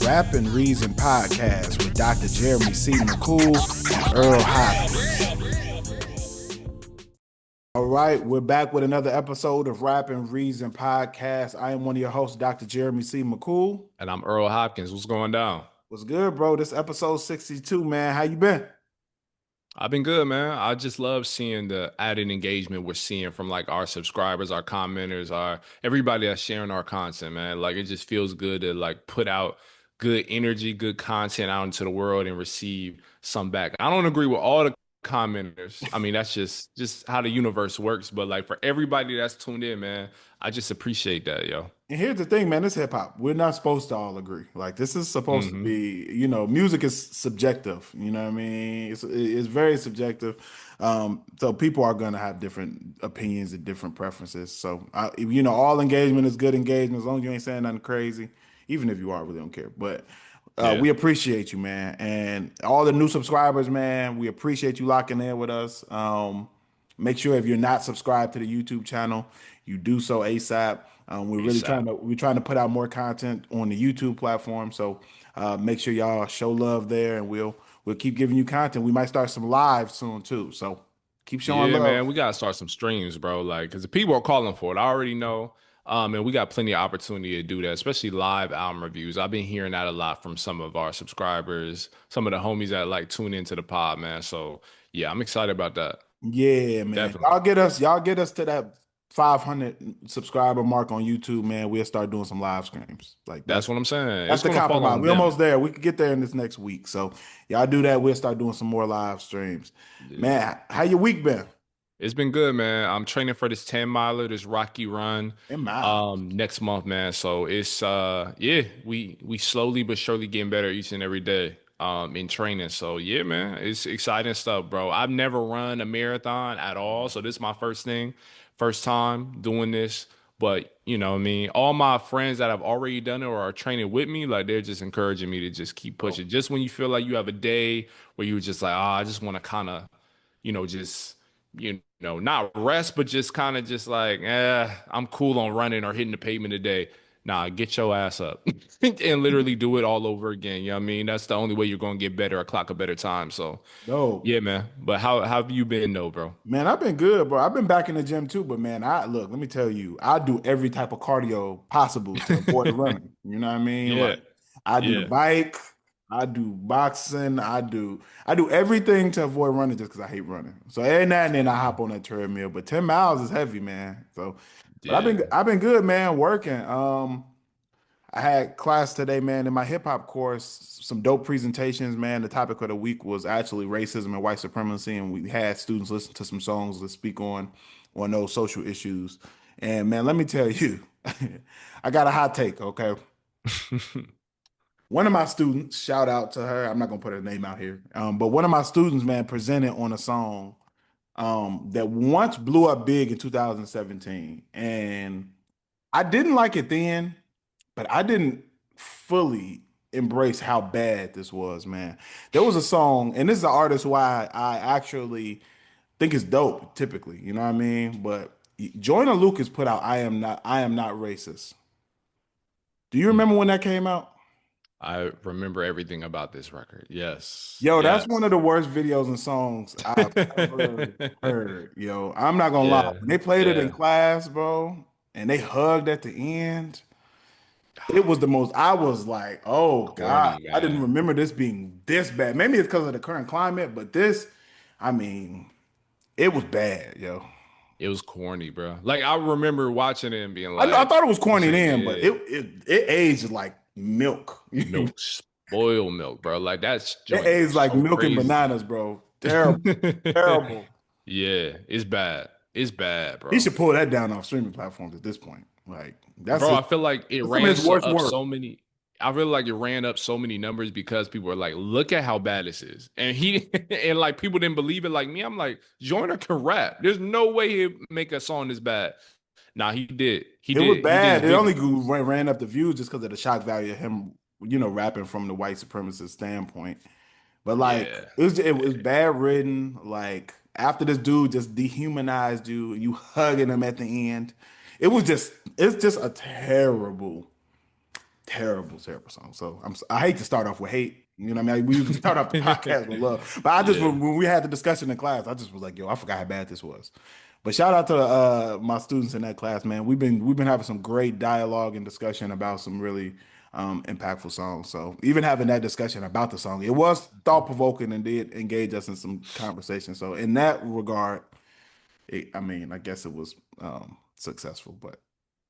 Rapping Reason Podcast with Dr. Jeremy C. McCool and Earl Hopkins. All right, we're back with another episode of Rapping Reason Podcast. I am one of your hosts, Dr. Jeremy C. McCool. And I'm Earl Hopkins. What's going down? What's good, bro? This episode 62, man. How you been? I've been good, man. I just love seeing the added engagement we're seeing from like our subscribers, our commenters, our everybody that's sharing our content, man. Like it just feels good to like put out good energy, good content out into the world and receive some back. I don't agree with all the commenters. I mean, that's just how the universe works. But like for everybody that's tuned in, man, I just appreciate that, yo. And here's the thing, man, it's hip hop. We're not supposed to all agree. Like this is supposed to Hmm. be, music is subjective. You know what I mean? It's very subjective. So people are gonna have different opinions and different preferences. So all engagement is good engagement as long as you ain't saying nothing crazy. Even if you are, we don't care. But Yeah. we appreciate you, man, and all the new subscribers, man. We appreciate you locking in with us. Make sure if you're not subscribed to the YouTube channel, you do so ASAP. We're really ASAP. we're trying to put out more content on the YouTube platform. So make sure y'all show love there, and we'll keep giving you content. We might start some live soon too. So keep showing Yeah, man, love. we gotta start some streams, bro. Like, cause the people are calling for it. I already know. And we got plenty of opportunity to do that, especially live album reviews. I've been hearing that a lot from some of our subscribers, some of the homies that like tune into the pod, man. So yeah, I'm excited about that. Yeah, man. Definitely. Y'all get us to that 500 subscriber mark on YouTube, man. We'll start doing some live streams. Like That's what I'm saying. that's It's the gonna fall compromise. on We're them. almost there. We could get there in this next week. So y'all do that. We'll start doing some more live streams. Yeah. Man, how your week been? It's been good, man. I'm training for this 10 miler, this Rocky run, In miles. next month, man. So it's yeah, we slowly but surely getting better each and every day in training. So yeah, man, it's exciting stuff, bro. I've never run a marathon at all. So this is my first time doing this. But you know what I mean, all my friends that have already done it or are training with me, like they're just encouraging me to just keep Oh, pushing. Just when you feel like you have a day where you just like, I just want to kind of just not rest, but just kind of just like, I'm cool on running or hitting the pavement today. Nah, get your ass up and literally do it all over again. You know what I mean? That's the only way you're gonna get better or clock a better time. So no. yeah, man. But how have you been though, bro? Man, I've been good, bro. I've been back in the gym too, but man, let me tell you, I do every type of cardio possible to avoid running. You know what I mean? Yeah, Like I do the yeah. bike, I do boxing, I do everything to avoid running just because I hate running. So every now and then I hop on that treadmill, but 10 miles is heavy, man. So but Yeah. I've been good, man, working. I had class today, man, in my hip hop course, some dope presentations, man. The topic of the week was actually racism and white supremacy, and we had students listen to some songs that speak on those social issues. And man, let me tell you, I got a hot take, okay? One of my students, shout out to her, I'm not gonna put her name out here, but one of my students, man, presented on a song that once blew up big in 2017. And I didn't like it then, but I didn't fully embrace how bad this was, man. There was a song, and this is an artist who I actually think is dope, typically, you know what I mean? But Joyner Lucas put out I am not racist. Do you remember when that came out? I remember everything about this record. Yes. Yo, that's one Yes. of the worst videos and songs I've ever heard. Yo, I'm not gonna lie. Yeah. When they played it in Yeah. class, bro, and they hugged at the end, it was the most, I was like, oh God, Corny, I didn't man. remember this being this bad. Maybe it's because of the current climate, but this, I mean, it was bad, yo. It was corny, bro. Like I remember watching it and being I like, thought it was "This corny ain't then, but it." it aged like milk. It Milk, spoiled milk, bro. Like that joint aged was like so milk and crazy. bananas, bro. Terrible, terrible. Yeah, it's bad. It's bad, He bro. should pull that down off streaming platforms at this point. Like that's Bro, it. I feel like it That's some of ran his worst up work. so many. I really like it ran up so many numbers because people were like, "Look at how bad this is," and he and like people didn't believe it. Like me, I'm like, Joyner can rap. There's no way he'd make a song this bad. Nah, he did. He It was did. He did his bad. It only Biggie. ran up the views just because of the shock value of him, rapping from the white supremacist standpoint. But like Yeah. it was bad written. Like after this dude just dehumanized you, you hugging him at the end. It's just a terrible, terrible, terrible song. So I hate to start off with hate. You know what I mean? We usually start off the podcast with love. But I just Yeah. when we had the discussion in class, I just was like, yo, I forgot how bad this was. But shout out to my students in that class, man. We've been having some great dialogue and discussion about some really impactful songs. So even having that discussion about the song, it was thought provoking and did engage us in some conversation. So in that regard, I mean, I guess it was successful. But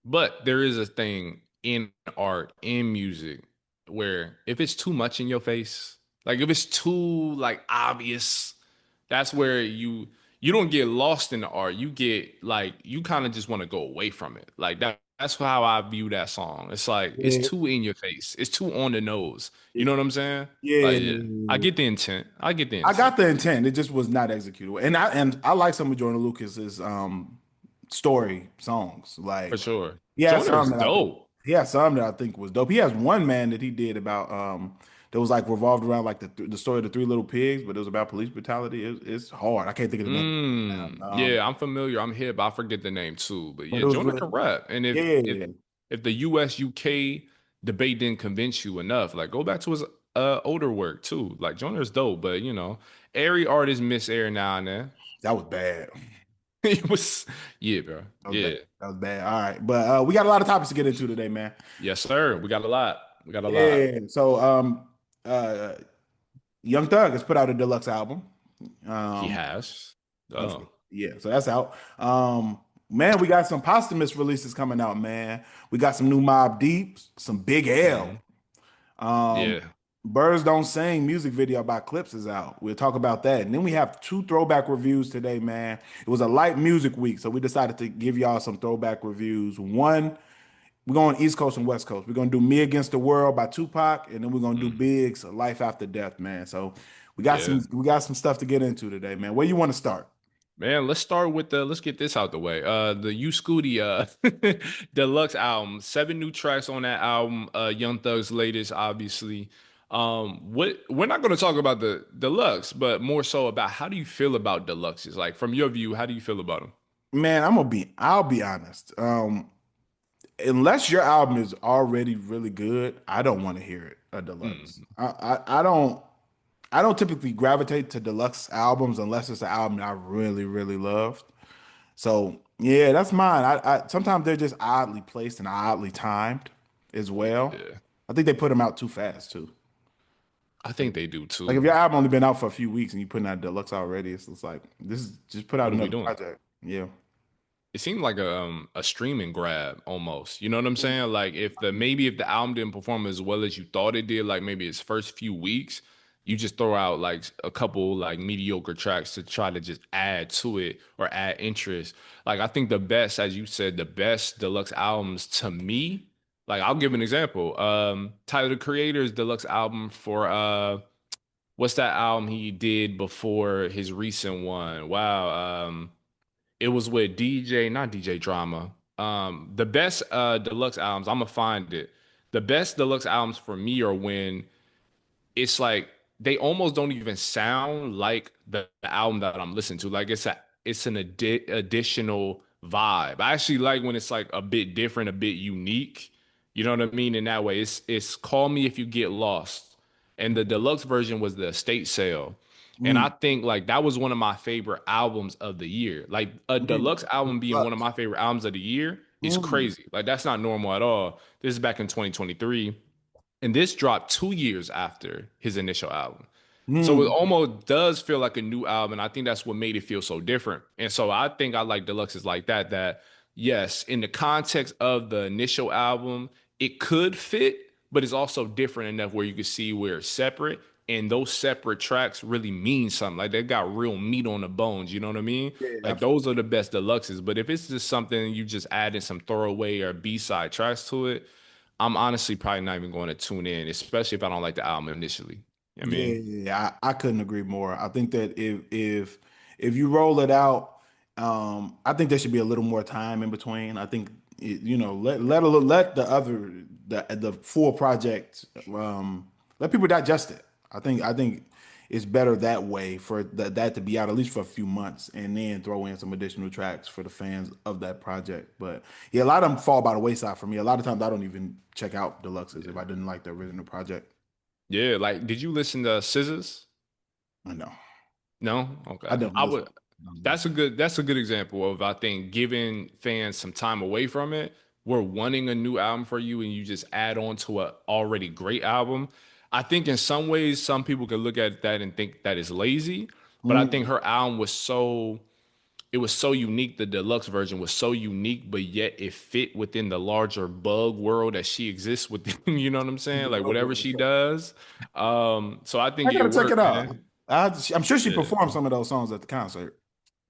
But there is a thing in art, in music, where if it's too much in your face, like if it's too like obvious, that's where you don't get lost in the art. You get like you kind of just want to go away from it. Like that's how I view that song. It's like it's yeah, too in your face. It's too on the nose. You know what I'm saying? Like yeah, I yeah. get the intent. I get the I intent got the intent. It just was not executed. And I like some of Jordan Lucas's story songs. for Like sure. he has Joiner some is that I think dope. was dope. He has one man that he did about that was like revolved around like the story of the three little pigs, but it was about police brutality. It's hard. I can't think of the name. Yeah, I'm familiar. I'm hip. I forget the name too, but But yeah, it was Jonah really, can rap. And yeah. if the US UK debate didn't convince you enough, like go back to his older work too. Like Jonah's dope, but every artist miss air now and then. That was bad. It was yeah, bro. That was bad. Yeah. That was bad. All right, but we got a lot of topics to get into today, man. Yes, sir. We got a lot. We got a lot. Yeah. So uh, Young Thug has put out a deluxe album. He Um, has. Oh. yeah, so that's out. Man, we got some posthumous releases coming out, man. We got some new Mobb Deeps, some Big L. Mhm. Um, Yeah. Birds Don't Sing music video by Clipse is out. We'll talk about that. And then we have two throwback reviews today, man. It was a light music week, so we decided to give y'all some throwback reviews. One, we're going East Coast and West Coast. We're gonna do Me Against the World by Tupac, and then we're gonna do Mhm. Big's Life After Death, man. So Yeah. we got some stuff to get into today, man. Where you want to start? Man, let's start with let's get this out the way. The U Scooty deluxe album, 7 new tracks on that album, Young Thug's latest, obviously. What we're not gonna talk about the deluxe, but more so about how do you feel about deluxes? Like from your view, how do you feel about them? Man, I'll be honest. Unless your album is already really good, I don't want to hear it a deluxe. Mm, I don't typically gravitate to deluxe albums unless it's an album that I really, really loved. So yeah, that's mine. I sometimes they're just oddly placed and oddly timed as well. yeah, I think they put them out too fast too. I think they do Like if too. your album only been out for a few weeks and you putting out deluxe already, it's just like this is just put out What are we another doing? project. Yeah. It seemed like a streaming grab almost. You know what I'm saying? Like if the album didn't perform as well as you thought it did, like maybe its first few weeks, you just throw out like a couple like mediocre tracks to try to just add to it or add interest. Like I think the best, as you said, the best deluxe albums to me, like I'll give an example. Tyler the Creator's deluxe album for what's that album he did before his recent one? Wow. It was with DJ, not DJ Drama. The best deluxe albums, I'm gonna find it. The best deluxe albums for me are when it's like they almost don't even sound like the album that I'm listening to. Like it's an additional vibe. I actually like when it's like a bit different, a bit unique. You know what I mean? In that way, it's Call Me If You Get Lost, and the deluxe version was the estate sale. And I Mm, think like that was one of my favorite albums of the year. Like a mm, deluxe album being one of deluxe. my favorite albums of the year is Mm, crazy. Like that's not normal at all. This is back in 2023. And this dropped 2 years after his initial album. So it mm, almost does feel like a new album. And I think that's what made it feel so different. And so I think I like deluxes like that, that yes, in the context of the initial album, it could fit, but it's also different enough where you can see where it's separate. And those separate tracks really mean something. Like they got real meat on the bones. You know what I mean? yeah, Like those are the best deluxes. But if it's just something you just add in some throwaway or B-side tracks to it, I'm honestly probably not even going to tune in, especially if I don't like the album initially. I yeah, mean, yeah, I couldn't agree more. I think that if you roll it out, I think there should be a little more time in between. I think let the full project let people digest it. I think it's better that way for that to be out at least for a few months and then throw in some additional tracks for the fans of that project. But yeah, a lot of them fall by the wayside for me. A lot of times I don't even check out deluxes if I didn't like the original project. Yeah, like did you listen to Scissors? I know. No? I Okay. don't I listen. would that's a good example of I think giving fans some time away from it. We're wanting a new album for you and you just add on to a already great album. I think in some ways some people can look at that and think that is lazy, but I think Mm. her album was so it was so unique. The deluxe version was so unique, but yet it fit within the larger bug world that she exists within. You know what I'm saying? Like whatever she does. So I think I it gotta check it worked, out. man. I'm sure she Yeah. performed some of those songs at the concert.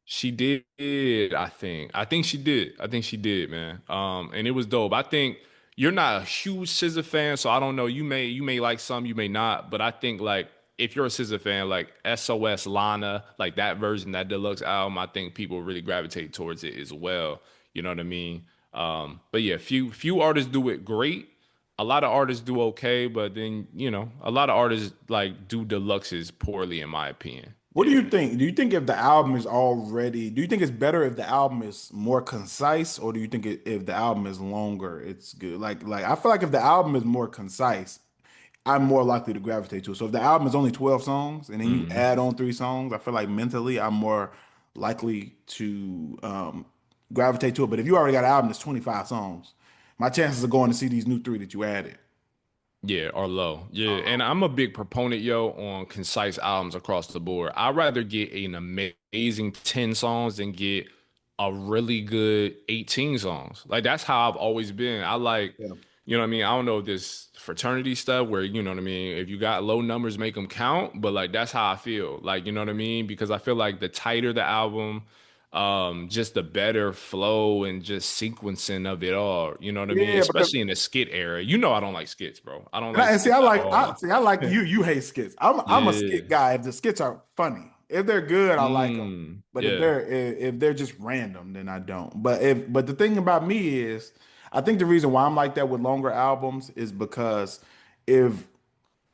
She did, I think. I think she did. I think she did, man. And it was dope. I think you're not a huge SZA fan, so I don't know. You may like some, you may not, but I think like if you're a SZA fan, like SOS Lana, like that version, that deluxe album, I think people really gravitate towards it as well. You know what I mean? But yeah, few artists do it great. A lot of artists do okay, but then a lot of artists like do deluxes poorly, in my opinion. What do Yeah. you think? Do you think if the album is already, do you think it's better if the album is more concise, or do you think if the album is longer, it's good? Like I feel like if the album is more concise, I'm more likely to gravitate to it. So if the album is only 12 songs and then you Mhm. add on 3 songs, I feel like mentally I'm more likely to gravitate to it. But if you already got an album that's 25 songs, my chances of going to see these new 3 that you added. Yeah, or low. Yeah. And I'm a big proponent, yo, on concise albums across the board. I'd rather get an amazing 10 songs than get a really good 18 songs. Like that's how I've always been. I like, Yeah. you know what I mean? I don't know if this fraternity stuff where, you know what I mean, if you got low numbers, make them count, but like that's how I feel. Like, you know what I mean? Because I feel like the tighter the album, just the better flow and just sequencing of it all. You know what I mean? Yeah, because Especially in the skit era. You know I don't like skits, bro. I don't and, like and see, skits I at like all. I like you. You hate skits. I'm a skit Yeah. guy. If the skits are funny, if they're good, I like them. But if Yeah. they're just random, then I don't. But the thing about me is, I think the reason why I'm like that with longer albums is because if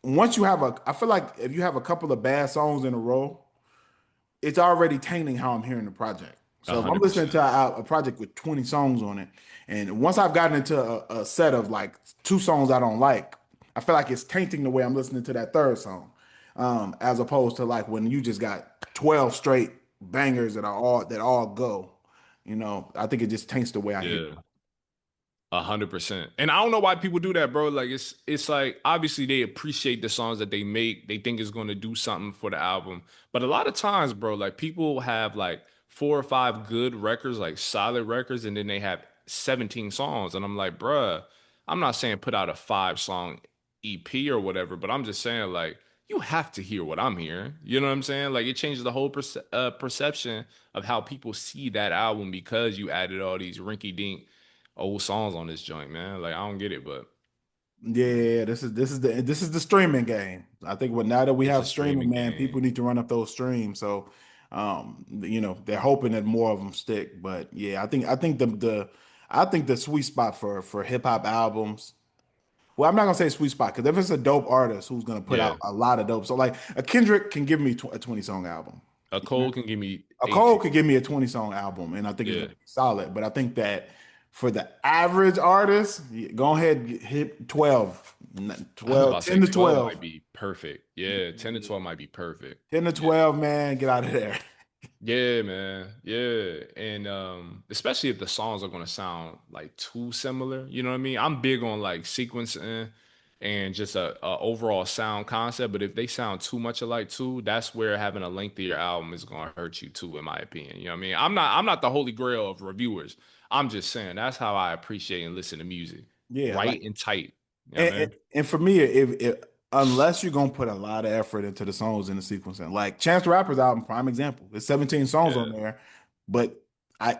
once you have I feel like if you have a couple of bad songs in a row, it's already tainting how I'm hearing the project. A So if I'm hundred listening to percent. a project with 20 songs on it, and once I've gotten into a set of like 2 songs I don't like, I feel like it's tainting the way I'm listening to that third song, as opposed to like when you just got 12 straight bangers that all go. I think it just taints the way I hear. Yeah. 100%. And I don't know why people do that, bro. Like it's like obviously they appreciate the songs that they make. They think it's going to do something for the album. But a lot of times, bro, like people have like 4 or 5 good records, like solid records, and then they have 17 songs. And I'm like, bruh, I'm not saying put out a 5 song EP or whatever, but I'm just saying like you have to hear what I'm hearing. You know what I'm saying? Like it changes the whole perception of how people see that album because you added all these rinky dink old songs on this joint, man. Like I don't get it, but Yeah, this is the streaming game. I think now that we it's have a streaming, streaming man, people game. need to run up those streams. So, they're hoping that more of them stick. But yeah, I think the sweet spot for hip hop albums. Well, I'm not gonna say sweet spot because if it's a dope artist who's gonna put out Yeah. a lot of dope, so like a Kendrick can give me a 20 song album. A Cole can give me A Cole 18. could give me a 20 song album, and I think it's Yeah. gonna be solid. But I think that for the average artist, go ahead hit 12, I was 12, about to say 10 to 12 12. might be perfect. Yeah, 10 to 12 might be perfect. 10 to Yeah. 12, man, get out of there. Yeah, man. Yeah. And especially if the songs are gonna sound like too similar. You know what I mean? I'm big on like sequencing and just a overall sound concept. But if they sound too much alike too, that's where having a lengthier album is gonna hurt you too, in my opinion. You know what I mean? I'm not the holy grail of reviewers. I'm just saying that's how I appreciate and listen to music. Yeah, Right like and tight. You know what and, I and, mean? and for me, if unless you're gonna put a lot of effort into the songs and the sequencing, like Chance the Rapper's album, prime example. There's 17 songs on Yeah. there, but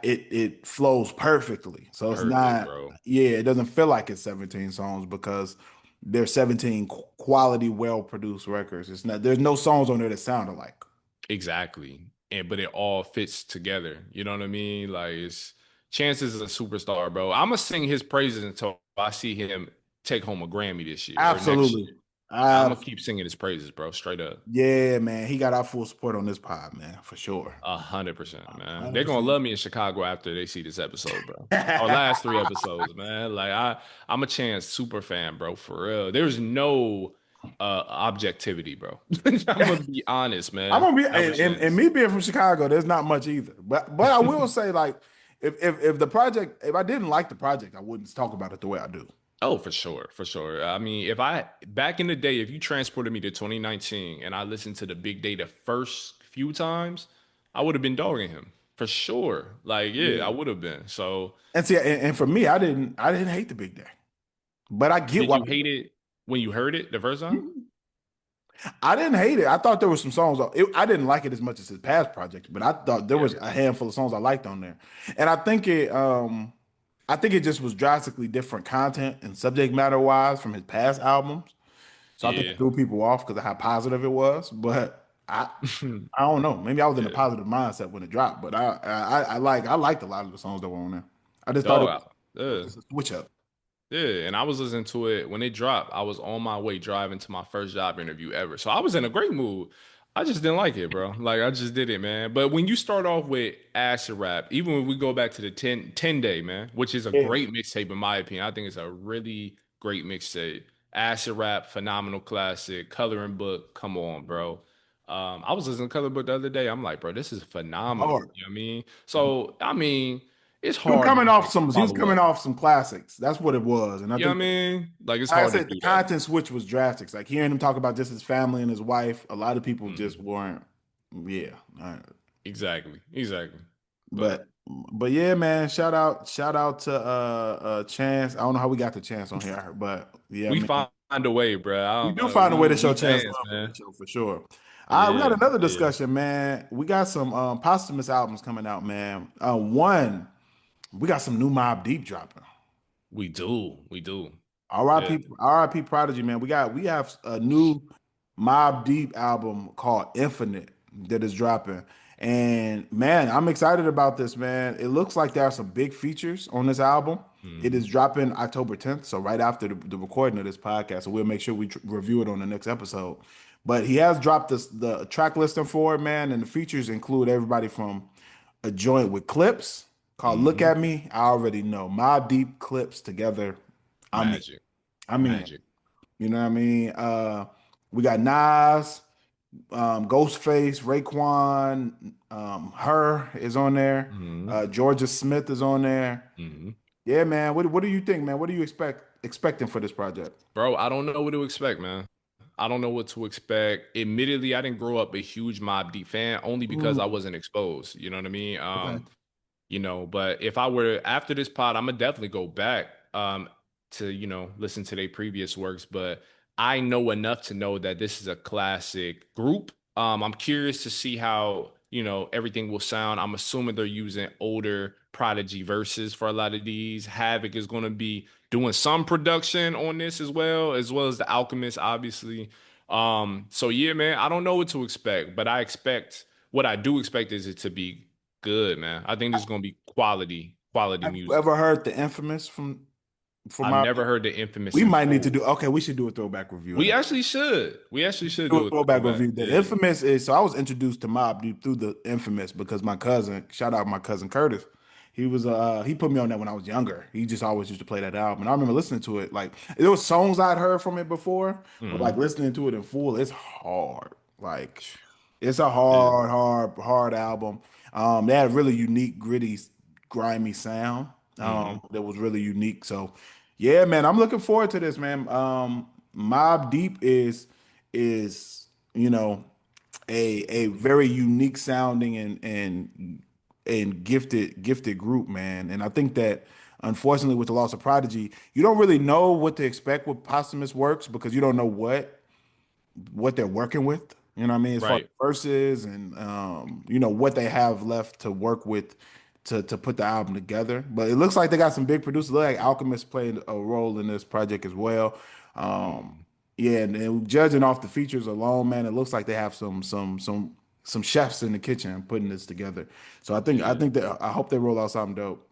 it flows perfectly. So it's Perfect, not, bro. yeah, it doesn't feel like it's 17 songs because there's 17 quality, well-produced records. There's no songs on there that sound alike. Exactly. But it all fits together. You know what I mean? Like it's Chance is a superstar, bro. I'm gonna sing his praises until I see him take home a Grammy this year or next Absolutely. year. I'm I gonna keep singing his praises, bro. Straight up. Yeah, man, he got our full support on this pod, man, for sure. 100%, man. They're gonna 100%. love me in Chicago after they see this episode, bro. Our last three episodes, man. Like I'm a Chance super fan, bro. For real. There's no objectivity, bro. I'm gonna be honest, I'm man. gonna be Not a and chance. me being from Chicago, there's not much either. But I will say, like, if the project, if I didn't like the project, I wouldn't talk about it the way I do. Oh, for sure, for sure. I mean, if I back in the day, if you transported me to 2019 and I listened to the Big Day the first few times, I would have been dogging him for sure. Like, yeah, I Yeah. would have been. So, And see, and for me, I didn't hate the big day, but I get did why you hate people. it when you heard it the first time? I didn't hate it. I thought there were some songs. I didn't like it as much as his past projects, but I thought there Yeah. was a handful of songs I liked on there, and I think it just was drastically different content and subject matter wise from his past albums. So I think it Yeah. threw people off because of how positive it was. But I don't know. Maybe I was in a Yeah. positive mindset when it dropped, but I liked a lot of the songs that were on there. I just thought Dog. it was Yeah. just a switch up. Yeah, and I was listening to it when it dropped. I was on my way driving to my first job interview ever. So I was in a great mood. I just didn't like it, bro. Like I just did it, man. But when you start off with acid rap, even when we go back to the 10 day, man, which is a Yeah, great mixtape in my opinion. I think it's a really great mixtape. Acid rap, phenomenal classic, coloring book. Come on, bro. I was listening to Coloring Book the other day. I'm like, bro, this is phenomenal. hard. You know what I mean? So I mean, it's He was hard coming not off to some. He was follow coming up. off some classics. That's what it was, and I You know what think, I mean? Like it's like I hard to said, the do that. content switch was drastic. Like hearing him talk about just his family and his wife. A lot of people just Mhm. weren't. Yeah, Exactly. Exactly. But but but yeah, man. Shout out to Chance. I don't know how we got the Chance on here, but yeah, we man. find a way, bro. I We don't do know. find a way to show We Chance fans, love for man. this show for sure. All right, we got Yeah. another Yeah. discussion, man. We got some posthumous albums coming out, man. One, we got some new Mobb Deep dropping. We do. We do. Yeah. R.I.P. Prodigy, man. We have a new Mobb Deep album called Infinite that is dropping. And man, I'm excited about this, man. It looks like there are some big features on this album. It is Hmm. dropping October 10th, so right after the recording of this podcast. So we'll make sure we review it on the next episode. But he has dropped the track listing for it, man, and the features include everybody from a joint with Clipse called "Look Hmm. at Me." I already know Mobb Deep Clipse together. I'm in. Magic. I'm in. Magic. You know what I mean? We got Nas, Ghostface, Raekwon, her is on there. Hmm. Georgia Smith is on there. Hmm. Yeah, man. What do you think, man? What do you expecting for this project? Bro, I don't know what to expect, man. I don't know what to expect. Admittedly, I didn't grow up a huge Mob Deep fan only because I Mm, wasn't exposed. You know what I mean? okay. But if I were after this pod, I'm gonna definitely go back to, listen to their previous works. But I know enough to know that this is a classic group. I'm curious to see how, everything will sound. I'm assuming they're using older Prodigy verses for a lot of these. Havoc is gonna be doing some production on this as well as the Alchemist, obviously. So yeah, man, I don't know what to expect, but what I do expect is it to be good, man. I think this is gonna be quality Have you music. ever heard the Infamous from I've Mobb never Deep? heard the infamous We in might need to full. do. Okay, we should do a throwback review of We that. actually should. We actually should Do a do a throwback throwback. review. The Yeah. Infamous is so I was introduced to Mobb Deep through the Infamous because my cousin, shout out my cousin Curtis, he put me on that when I was younger. He just always used to play that album, and I remember listening to it. Like there was songs I'd heard from it before, but like Mhm. listening to it in full, it's hard. Like it's a Yeah. hard album. They had a really unique, gritty, grimy sound. Hmm. That was really unique. So yeah, man, I'm looking forward to this, man. Mobb Deep is a very unique sounding and gifted group, man. And I think that unfortunately with the loss of Prodigy, you don't really know what to expect with posthumous works because you don't know what they're working with. You know what I mean? As far as Right. verses and what they have left to work with to put the album together. But it looks like they got some big producers. Look like Alchemist played a role in this project as well. Um, Mhm. yeah, and judging off the features alone, man, it looks like they have some chefs in the kitchen putting this together. So I Yeah. think that I hope they roll out something dope.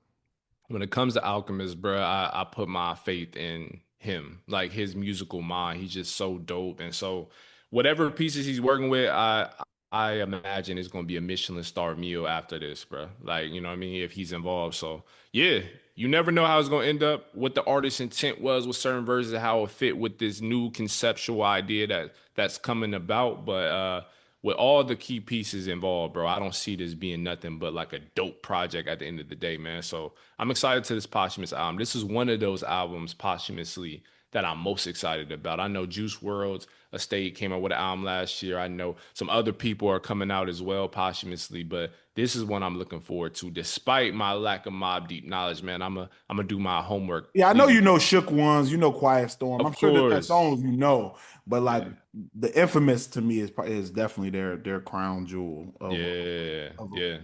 When it comes to Alchemist, bro, I put my faith in him, like his musical mind. He's just so dope. And so whatever pieces he's working with, I imagine it's gonna be a Michelin star meal after this, bro. Like, you know what I mean? If he's involved. So yeah, you never know how it's gonna end up, what the artist's intent was with certain versions, how it fit with this new conceptual idea that's coming about. But with all the key pieces involved, bro, I don't see this being nothing but like a dope project at the end of the day, man. So I'm excited to this posthumous album. This is one of those albums posthumously that I'm most excited about. I know Juice WRLD's Estate came out with an album last year. I know some other people are coming out as well posthumously, but this is one I'm looking forward to. Despite my lack of Mobb Deep knowledge, man, I'm gonna do my homework. Yeah, I know Please, you know Shook Ones, you know Quiet Storm. I'm of sure that course, songs you know, but like yeah, the Infamous to me is definitely their crown jewel yeah, of yeah,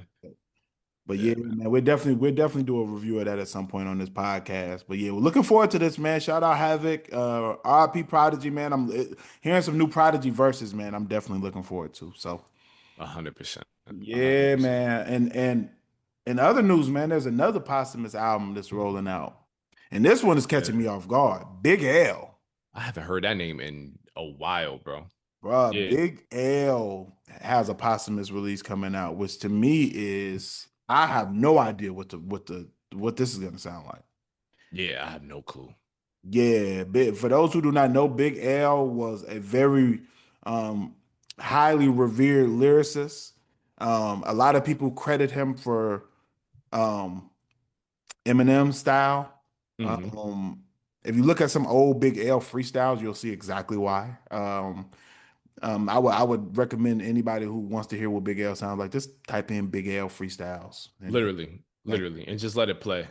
but yeah, yeah, man. man, we'll definitely do a review of that at some point on this podcast. But yeah, we're looking forward to this, man. Shout out Havoc, RP Prodigy, man. I'm hearing some new Prodigy verses, man. I'm definitely looking forward to. So 100%, a hundred yeah, percent. man. And in other news, man, there's another posthumous album that's rolling out, and this one is catching Yeah. me off guard. Big L, I haven't heard that name in a while, bro. bruh. Yeah, Big L has a posthumous release coming out, which to me is I have no idea what this is gonna sound like. yeah, I have no clue. Yeah, for those who do not know, Big L was a very um, highly revered lyricist. A lot of people credit him for um, Eminem style. Hmm. Um, if you look at some old Big L freestyles, you'll see exactly why. I would recommend anybody who wants to hear what Big L sounds like, just type in Big L freestyles, and Literally, like literally, and just let it play.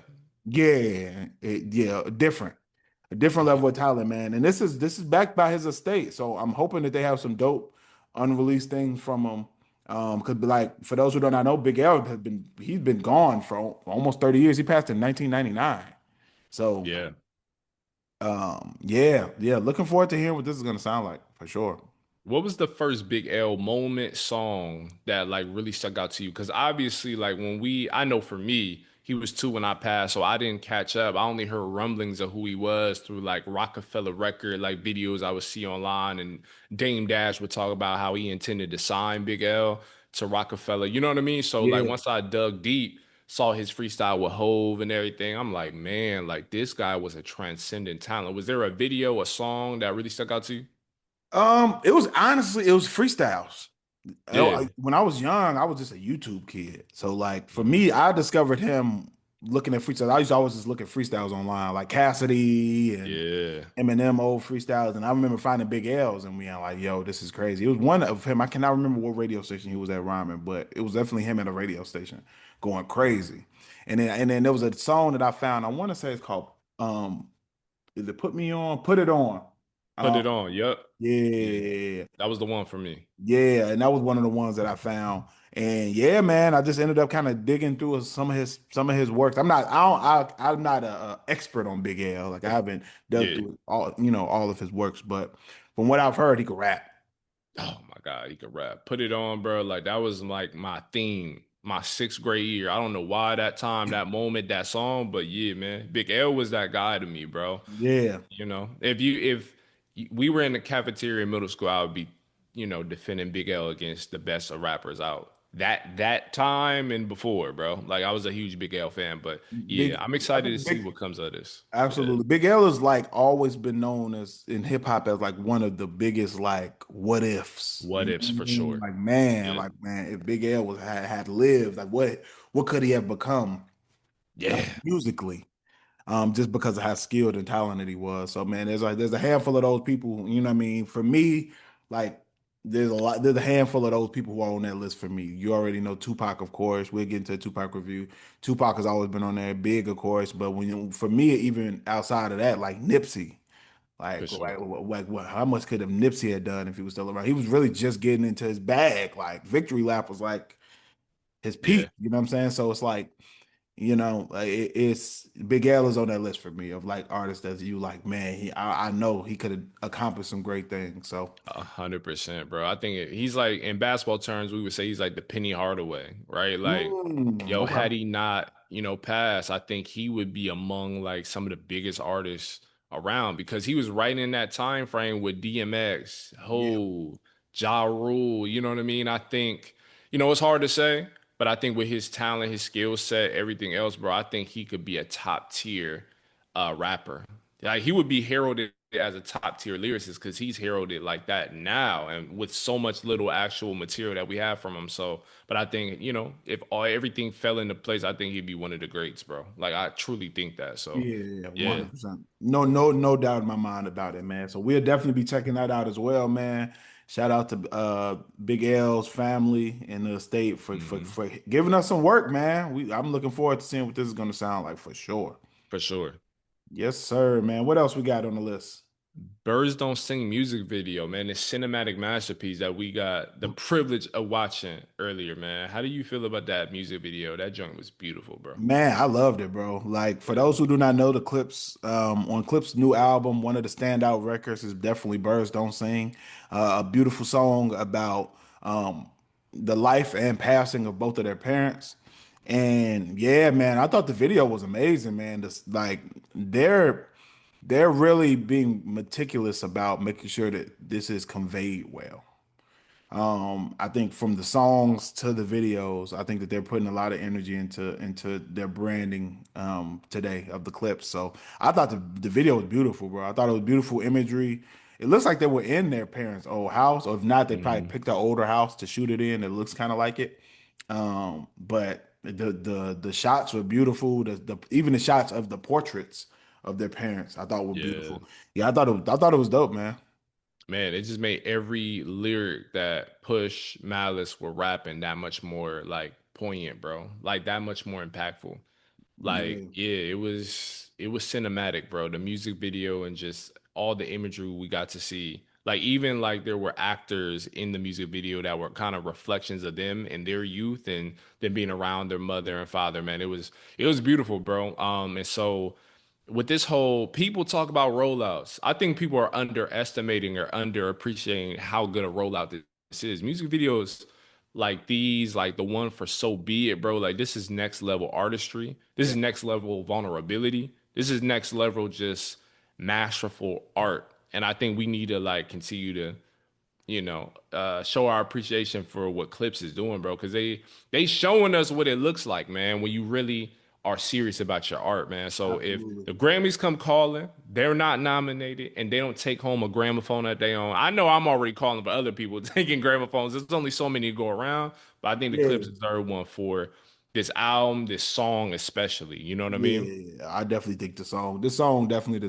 yeah, yeah, different. A different level of talent, man. And this is backed by his estate. So I'm hoping that they have some dope unreleased things from him. Could be like for those who do not know, Big L he's been gone for almost 30 years. He passed in 1999. So Yeah. yeah, yeah. Looking forward to hearing what this is gonna sound like for sure. What was the first Big L moment song that like really stuck out to you? Because obviously, like I know for me, he was two when I passed, so I didn't catch up. I only heard rumblings of who he was through like Rockefeller record, like videos I would see online, and Dame Dash would talk about how he intended to sign Big L to Rockefeller. You know what I mean? So like Yeah. once I dug deep, saw his freestyle with Hove and everything, I'm like, man, like this guy was a transcendent talent. Was there a video, a song that really stuck out to you? It was freestyles. Yeah. When I was young, I was just a YouTube kid. So like for me, Mhm. I discovered him looking at freestyles. I used to always just look at freestyles online, like Cassidy and Yeah. Eminem old freestyles. And I remember finding Big L's and being like, yo, this is crazy. It was one of him. I cannot remember what radio station he was at rhyming, but it was definitely him at a radio station going crazy. And then there was a song that I found. I want to say it's called is it Put Me On? Put It On. Put Um, it on. Yup. Yeah. yeah. That was the one for me. Yeah, and that was one of the ones that I found. And yeah, man, I just ended up kind of digging through some of his works. I'm not a expert on Big L. Like I haven't dug Yeah. through all of his works, but from what I've heard, he could rap. Oh my God, he could rap. Put it on, bro. Like that was like my theme, my sixth grade year. I don't know why that time, that moment, that song, but yeah, man. Big L was that guy to me, bro. Yeah. You know, we were in the cafeteria in middle school, I would be, defending Big L against the best of rappers out. That time and before, bro. Like I was a huge Big L fan, but yeah, Big I'm I excited to think see Big what comes of this. Yeah. Absolutely. Big L is like always been known as in hip hop as like one of the biggest like what ifs. What You know ifs what I for mean? sure. Like Yeah. man, if Big L had lived, like what could he have become Yeah. musically? Just because of how skilled and talented he was. So man, there's a handful of those people, you know what I mean? For me, like there's a handful of those people who are on that list for me. You already know Tupac, of course. We'll get into a Tupac review. Tupac has always been on there, big, of course, but for me, even outside of that, like Nipsey, For sure. how much could have Nipsey had done if he was still around? He was really just getting into his bag. Like Victory Lap was like his Yeah. peak, you know what I'm saying? So it's like like, it's Big L is on that list for me of like artists that you like, man. I know he could have accomplished some great things. So, 100%, bro. I think he's like in basketball terms, we would say he's like the Penny Hardaway, right? Like, yo, okay. had he not, passed, I think he would be among like some of the biggest artists around because he was right in that time frame with DMX, Yeah. Ho, Ja Rule. You know what I mean? I think, you know, it's hard to say, but I think with his talent, his skill set, everything else, bro, I think he could be a top tier rapper. Like he would be heralded as a top tier lyricist because he's heralded like that now, and with so much little actual material that we have from him. So, but I think you know, if everything fell into place, I think he'd be one of the greats, bro. Like I truly think that. So, Yeah, yeah. 100%. No doubt in my mind about it, man. So we'll definitely be checking that out as well, man. Shout out to Big L's family in the state Hmm. for giving us some work, man. I'm looking forward to seeing what this is gonna sound like for sure. For sure. Yes, sir, man. What else we got on the list? Birds Don't Sing music video, man. This cinematic masterpiece that we got the privilege of watching earlier, man. How do you feel about that music video? That joint was beautiful, bro. Man, I loved it, bro. Like for Yeah. those who do not know the Clipse, on Clip's new album, one of the standout records is definitely "Birds Don't Sing," a beautiful song about the life and passing of both of their parents. And yeah, man, I thought the video was amazing, man. This like they're really being meticulous about making sure that this is conveyed well. I think from the songs to the videos, I think that they're putting a lot of energy into their branding today of the clips. So I thought the video was beautiful, bro. I thought it was beautiful imagery. It looks like they were in their parents' old house, or if not, they probably Hmm. picked an older house to shoot it in. It looks kind of like it. But the shots were beautiful. The even the shots of the portraits of their parents, I thought were Yeah. beautiful. Yeah, I thought it was dope, man. Man, it just made every lyric that Push Malice were rapping that much more like poignant, bro. Like that much more impactful. Like, Yeah, yeah, it was cinematic, bro. The music video and just all the imagery we got to see. Like even like there were actors in the music video that were kind of reflections of them and their youth and them being around their mother and father, man. It was beautiful, bro. And so with this whole people talk about rollouts, I think people are underestimating or underappreciating how good a rollout this is. Music videos like these, like the one for So Be It, bro. Like this is next level artistry. This is yeah, next level vulnerability. This is next level just masterful art. And I think we need to like continue to show our appreciation for what Clipse is doing, bro. Because they showing us what it looks like, man, when you really are serious about your art, man. So if absolutely. the Grammys come calling, they're not nominated, and they don't take home a gramophone that they own. I know I'm already calling for other people taking gramophones. There's only so many to go around, but I think the Yeah, Clipse deserve one for this album, this song especially. You know what I mean? yeah, I definitely think this song definitely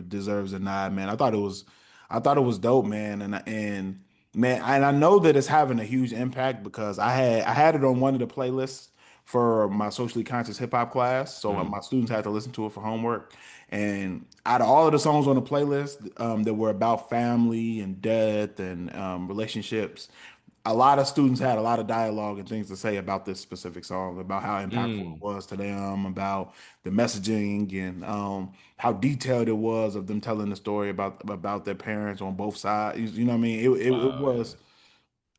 deserves a nod, man. I thought it was dope, man, and man, and I know that it's having a huge impact because I had it on one of the playlists for my socially conscious hip hop class, so Mm. my students had to listen to it for homework. And out of all of the songs on the playlist that were about family and death and relationships, a lot of students had a lot of dialogue and things to say about this specific song, about how impactful it Mm. was to them, about the messaging and how detailed it was of them telling the story about their parents on both sides. You know what I mean? It Wow, yeah. was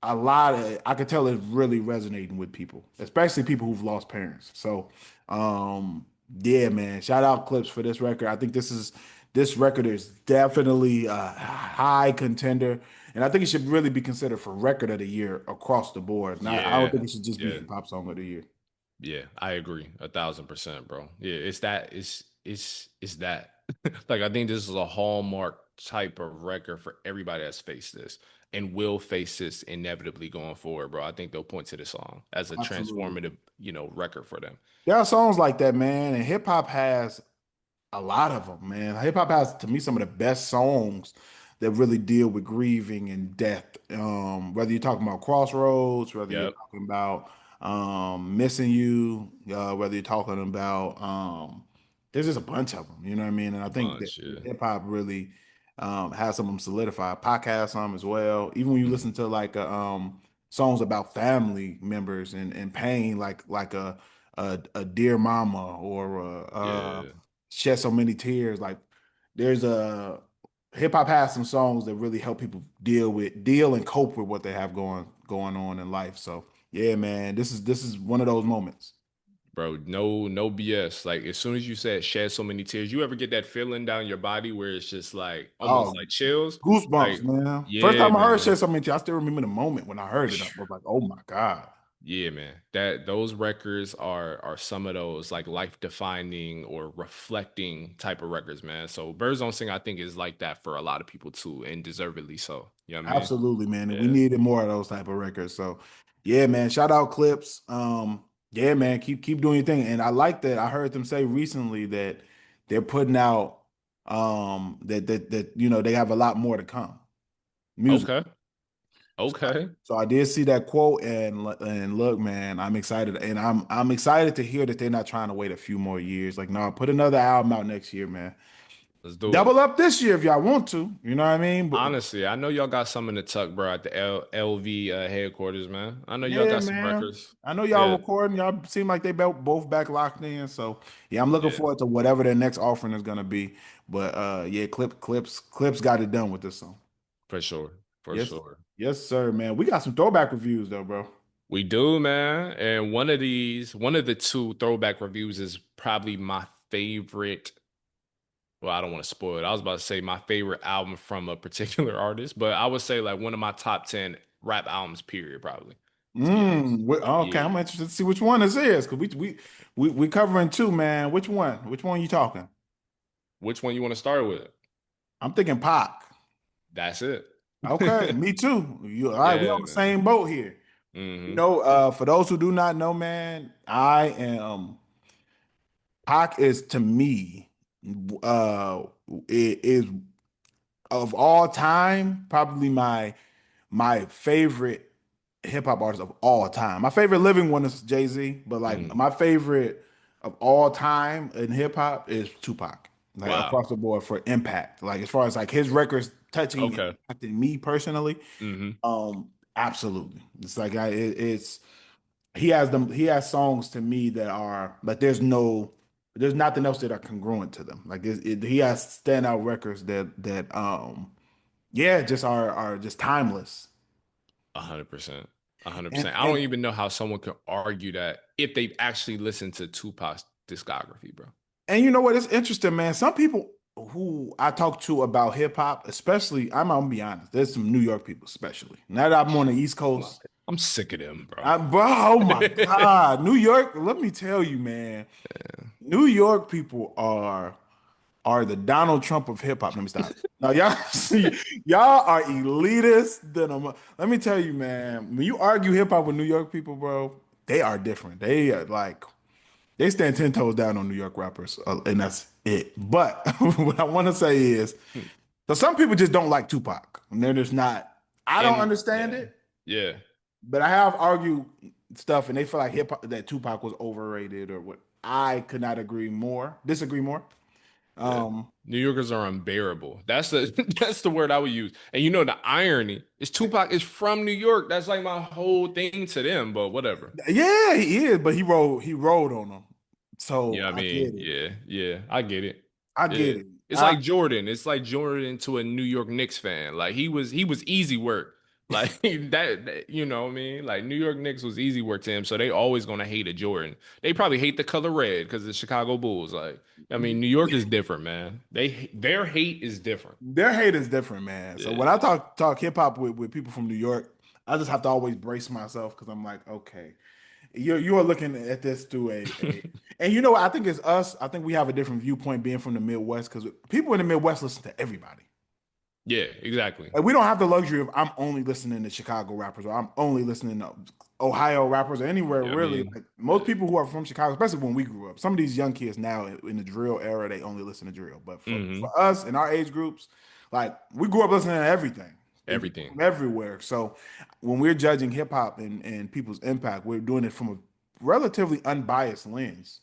a lot of, I could tell it's really resonating with people, especially people who've lost parents. So, yeah, man, shout out Clips for this record. I think this record is definitely a high contender, and I think it should really be considered for record of the year across the board. Not, I don't think Yeah. it should just be Yeah. hip hop song of the year. Yeah, I agree 1,000%, bro. Yeah, it's that. It's that. Like I think this is a hallmark type of record for everybody that's faced this and will face this inevitably going forward, bro. I think they'll point to this song as a Absolutely. transformative, record for them. There are songs like that, man, and hip hop has a lot of them, man. Hip hop has, to me, some of the best songs that really deal with grieving and death. Whether you're talking about Crossroads, whether you're Yep. talking about Missing You, whether you're talking about, there's just a bunch of them. You know what I mean? And I A think that bunch, yeah. hip hop really has some of them solidified. Podcast some as well. Even when you Mhm. listen to like songs about family members and pain, like a dear mama or Yeah. shed so many tears. Like there's a hip hop has some songs that really help people deal and cope with what they have going on in life. So yeah, man, this is one of those moments. Bro, no BS. Like as soon as you said shed so many tears, you ever get that feeling down your body where it's just like almost Oh, like chills? goosebumps, Like, man. First yeah, time I heard man. Shed So Many Tears, I still remember the moment when I heard it. I was like, oh my God. Yeah, man. That those records are some of those like life defining or reflecting type of records, man. So Birds Don't Sing, I think, is like that for a lot of people too, and deservedly so. You know what I mean? Absolutely, man. And we Yeah. needed more of those type of records. So yeah, man. Shout out Clipse. Yeah, man, keep doing your thing. And I like that. I heard them say recently that they're putting out that they have a lot more to come. Music. Okay. So I, Okay. so I did see that quote and look, man, I'm excited. And I'm excited to hear that they're not trying to wait a few more years. Like, no, put another album out next year, man. Let's do it. Double up this year if y'all want to. You know what I mean? But Honestly, I know y'all got some in the tuck, bro, at the LV headquarters, man. I know y'all yeah, got some man. records. I know y'all Yeah. recording. Y'all seem like they both back locked in. So yeah, I'm looking Yeah. forward to whatever their next offering is gonna be. But yeah, Clips got it done with this song. For sure. For Yes, sure. yes, sir, man. We got some throwback reviews though, bro. We do, man. And one of the two throwback reviews is probably my favorite. Well, I don't want to spoil it. I was about to say my favorite album from a particular artist, but I would say like one of my top 10 rap albums, period, probably, to be honest. Okay, Yeah. I'm interested to see which one this is because we covering two, man. Which one? Which one you talking? Which one you want to start with? I'm thinking Pac. That's it. Okay, me too. All right, we Yeah, on the man. same boat here. Hmm. For those who do not know, man, I am Pac is to me, it is of all time probably my favorite hip hop artist of all time. My favorite living one is Jay-Z, but like Hmm. my favorite of all time in hip hop is Tupac. Like Wow. across the board for impact. Like as far as like his records touching and Okay. impacting me personally, Hmm. absolutely. It's like it's he has songs to me that are like there's nothing else that are congruent to them. Like he has standout records that yeah just are just timeless. 100%. And 100%. I don't and even know how someone could argue that if they've actually listened to Tupac's discography, bro. and you know what? It's interesting, man. Some people who I talk to about hip hop, especially I'm gonna be honest. There's some New York people, especially now that I'm on the East Coast. I'm sick of them, bro. Bro, oh my God, New York. Let me tell you, man. New York people are the Donald Trump of hip hop. Let me stop. Now y'all see, y'all are elitist than let me tell you, man. When you argue hip hop with New York people, bro, they are different. They are like they stand 10 toes down on New York rappers, and that's it. But what I want to say is, so some people just don't like Tupac, and they're just not. I don't And understand yeah, it, yeah, but I have argued stuff, and they feel like hip hop that Tupac was overrated or what. I could not disagree more. yeah. Um, New Yorkers are unbearable. That's the that's the word I would use. And you know the irony is Tupac is from New York. That's like my whole thing to them, but whatever. Yeah, he is, but he rode on them. So Yeah, I I mean, get it. yeah, yeah, I get it. I Yeah. get it. It's like Jordan. It's like Jordan to a New York Knicks fan. Like he was easy work. Like you know what I mean? Like New York Knicks was easy work to him, so they always gonna hate a Jordan. They probably hate the color red because the Chicago Bulls. Like, I mean, New York is different, man. Their hate is different. their hate is different, man. So when Yeah. I talk hip hop with people from New York, I just have to always brace myself because I'm like, okay, you are looking at this through and you know what? I think it's us. I think we have a different viewpoint being from the Midwest because people in the Midwest listen to everybody. Yeah, exactly. Like we don't have the luxury of I'm only listening to Chicago rappers or I'm only listening to Ohio rappers or anywhere Yeah, I really. mean, Like most people who are from Chicago, especially when we grew up, some of these young kids now in the drill era, they only listen to drill. But hmm for us in our age groups, like we grew up listening to everything and people everything. from everywhere. So when we're judging hip hop and people's impact, we're doing it from a relatively unbiased lens.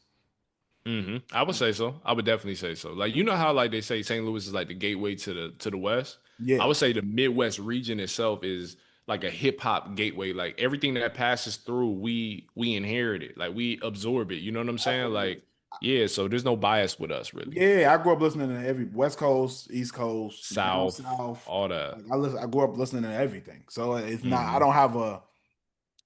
I would say so. I would definitely say so. Like you know how like they say St. Louis is like the gateway to the West. I Yeah. would say the Midwest region itself is like a hip hop gateway. Like everything that passes through, we inherit it. Like we absorb it. You know what I'm saying? Absolutely. Like yeah. So there's no bias with us really. Yeah, I grew up listening to every West Coast, East Coast, down South, south. all that. Like I grew up listening to everything. So it's not. I Hmm. don't have a.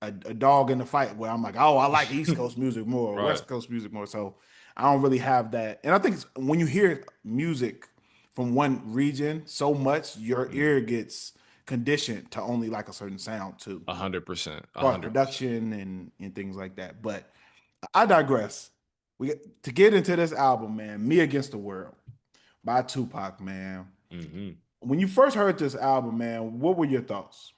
a dog in the fight where I'm like, oh, I like East Coast music more or Right. West Coast music more. So I don't really have that. And I think when you hear music from one region so much, your Mm. ear gets conditioned to only like a certain sound too, 100%. or 100%. production and things like that. But I digress. To get into this album, man, Me Against the World by Tupac, man. Hmm. When you first heard this album, man, what were your thoughts?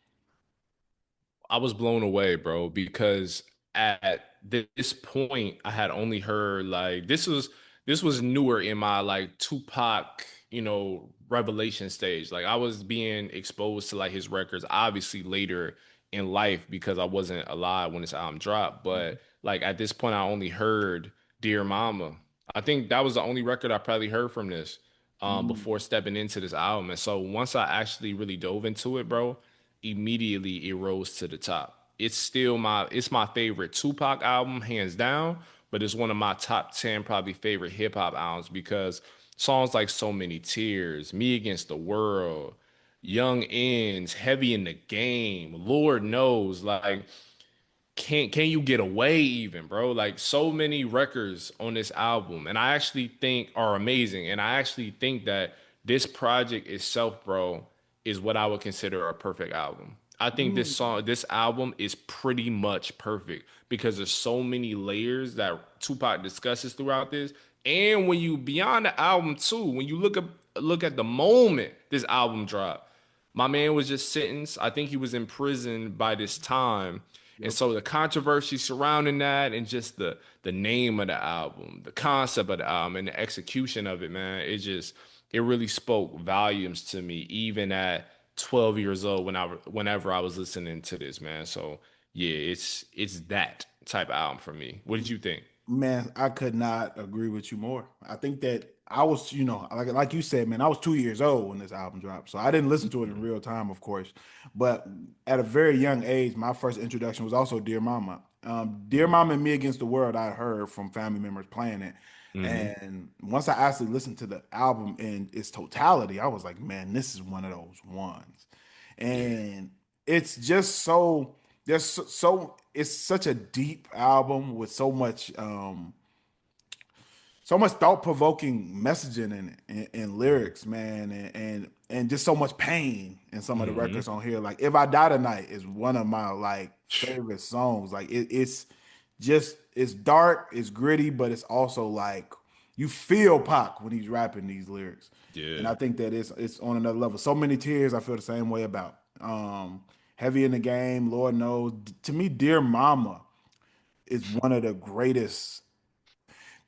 I was blown away, bro, because at this point I had only heard like this was newer in my like Tupac, revelation stage. Like I was being exposed to like his records obviously later in life because I wasn't alive when this album dropped, but like at this point I only heard Dear Mama. I think that was the only record I probably heard from this Mm, before stepping into this album. And so once I actually really dove into it, bro, immediately it rose to the top. It's my favorite Tupac album, hands down, but it's one of my top 10 probably favorite hip hop albums because songs like So Many Tears, Me Against the World, Young Ends, Heavy in the Game, Lord Knows, like can you get away even, bro? Like so many records on this album and I actually think are amazing, and I actually think that this project itself, bro, is what I would consider a perfect album. I think mm, this album is pretty much perfect because there's so many layers that Tupac discusses throughout this. And when you beyond the album too, when you look at the moment this album dropped, my man was just sentenced. I think he was in prison by this time. And yep. so the controversy surrounding that and just the name of the album, the concept of the album and the execution of it, man, it really spoke volumes to me even at 12 years old whenever I was listening to this, man. So yeah, it's that type of album for me. What did you think? Man, I could not agree with you more. I think that I was, like you said, man, I was 2 years old when this album dropped. So I didn't listen to it in real time, of course. But at a very young age, my first introduction was also Dear Mama. Dear Mm-hmm. Mama and Me Against the World, I heard from family members playing it. Mm-hmm. And once I actually listened to the album in its totality, I was like, man, this is one of those ones. Yeah. And it's just so it's such a deep album with so much thought-provoking messaging in it and lyrics, man, and just so much pain in some of the Mm-hmm. records on here. Like If I Die Tonight is one of my like favorite songs. Like it's dark, it's gritty, but it's also like you feel Pac when he's rapping these lyrics. And Yeah. I think that it's on another level. So Many Tears, I feel the same way about. Heavy in the Game, Lord knows. To me, Dear Mama is one of the greatest.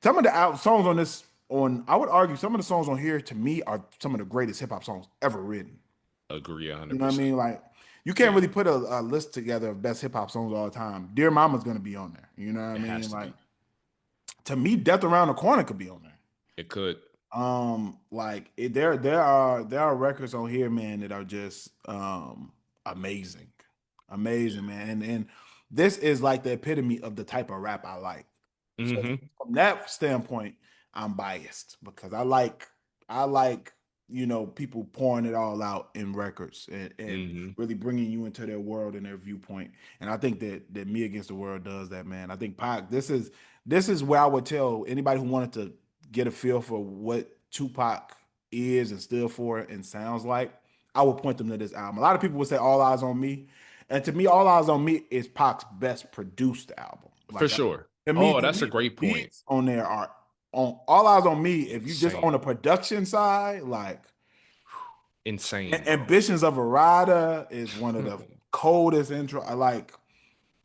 Some of the songs on this I would argue some of the songs on here to me are some of the greatest hip hop songs ever written. Agree You know what I 100%. mean? Like you can't Yeah. really put a list together of best hip hop songs all the time. Dear Mama's gonna be on there. You know what I It mean? has to Like be. to me, Death Around the Corner could be on there. It could. There are records on here, man, that are just amazing, amazing, man. And this is like the epitome of the type of rap I like. So Mm-hmm. from that standpoint, I'm biased because I like people pouring it all out in records and Mm-hmm. really bringing you into their world and their viewpoint. And I think that Me Against the World does that, man. I think Pac. This is where I would tell anybody who wanted to get a feel for what Tupac is and stood for and sounds like. I would point them to this album. A lot of people would say All Eyes on Me, and to me, All Eyes on Me is Pac's best produced album. For Like sure. to me, Oh, to that's a me, the great point. beats on there are on All Eyes on Me. If you just on Insane. the production side, like Insane, bro. Ambitions of a Rider is one of the coldest intro. I like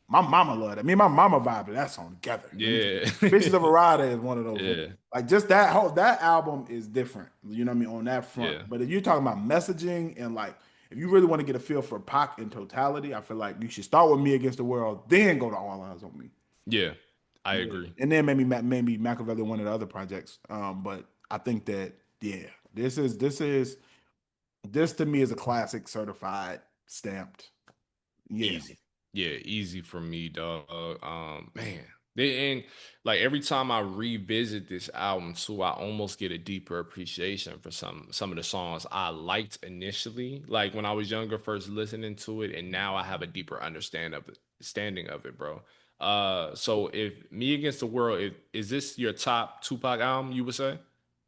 my mama loved it. Me and my mama vibe to that song together. Let me tell you. Yeah. Ambitions of a Rider is one of those ones. Yeah. Like just that album is different. You know what I mean on that front. Yeah. But if you're talking about messaging and like if you really want to get a feel for Pac in totality, I feel like you should start with Me Against the World, then go to All Eyes on Me. Yeah. I Yeah, agree. and then maybe Machiavelli one of the other projects. But I think that yeah, this to me is a classic, certified, stamped. Yeah. Easy. Yeah, easy for me, dog. Man. And like every time I revisit this album too, I almost get a deeper appreciation for some of the songs I liked initially, like when I was younger, first listening to it, and now I have a deeper standing of it, bro. So if Me Against the World, is this your top Tupac album, you would say?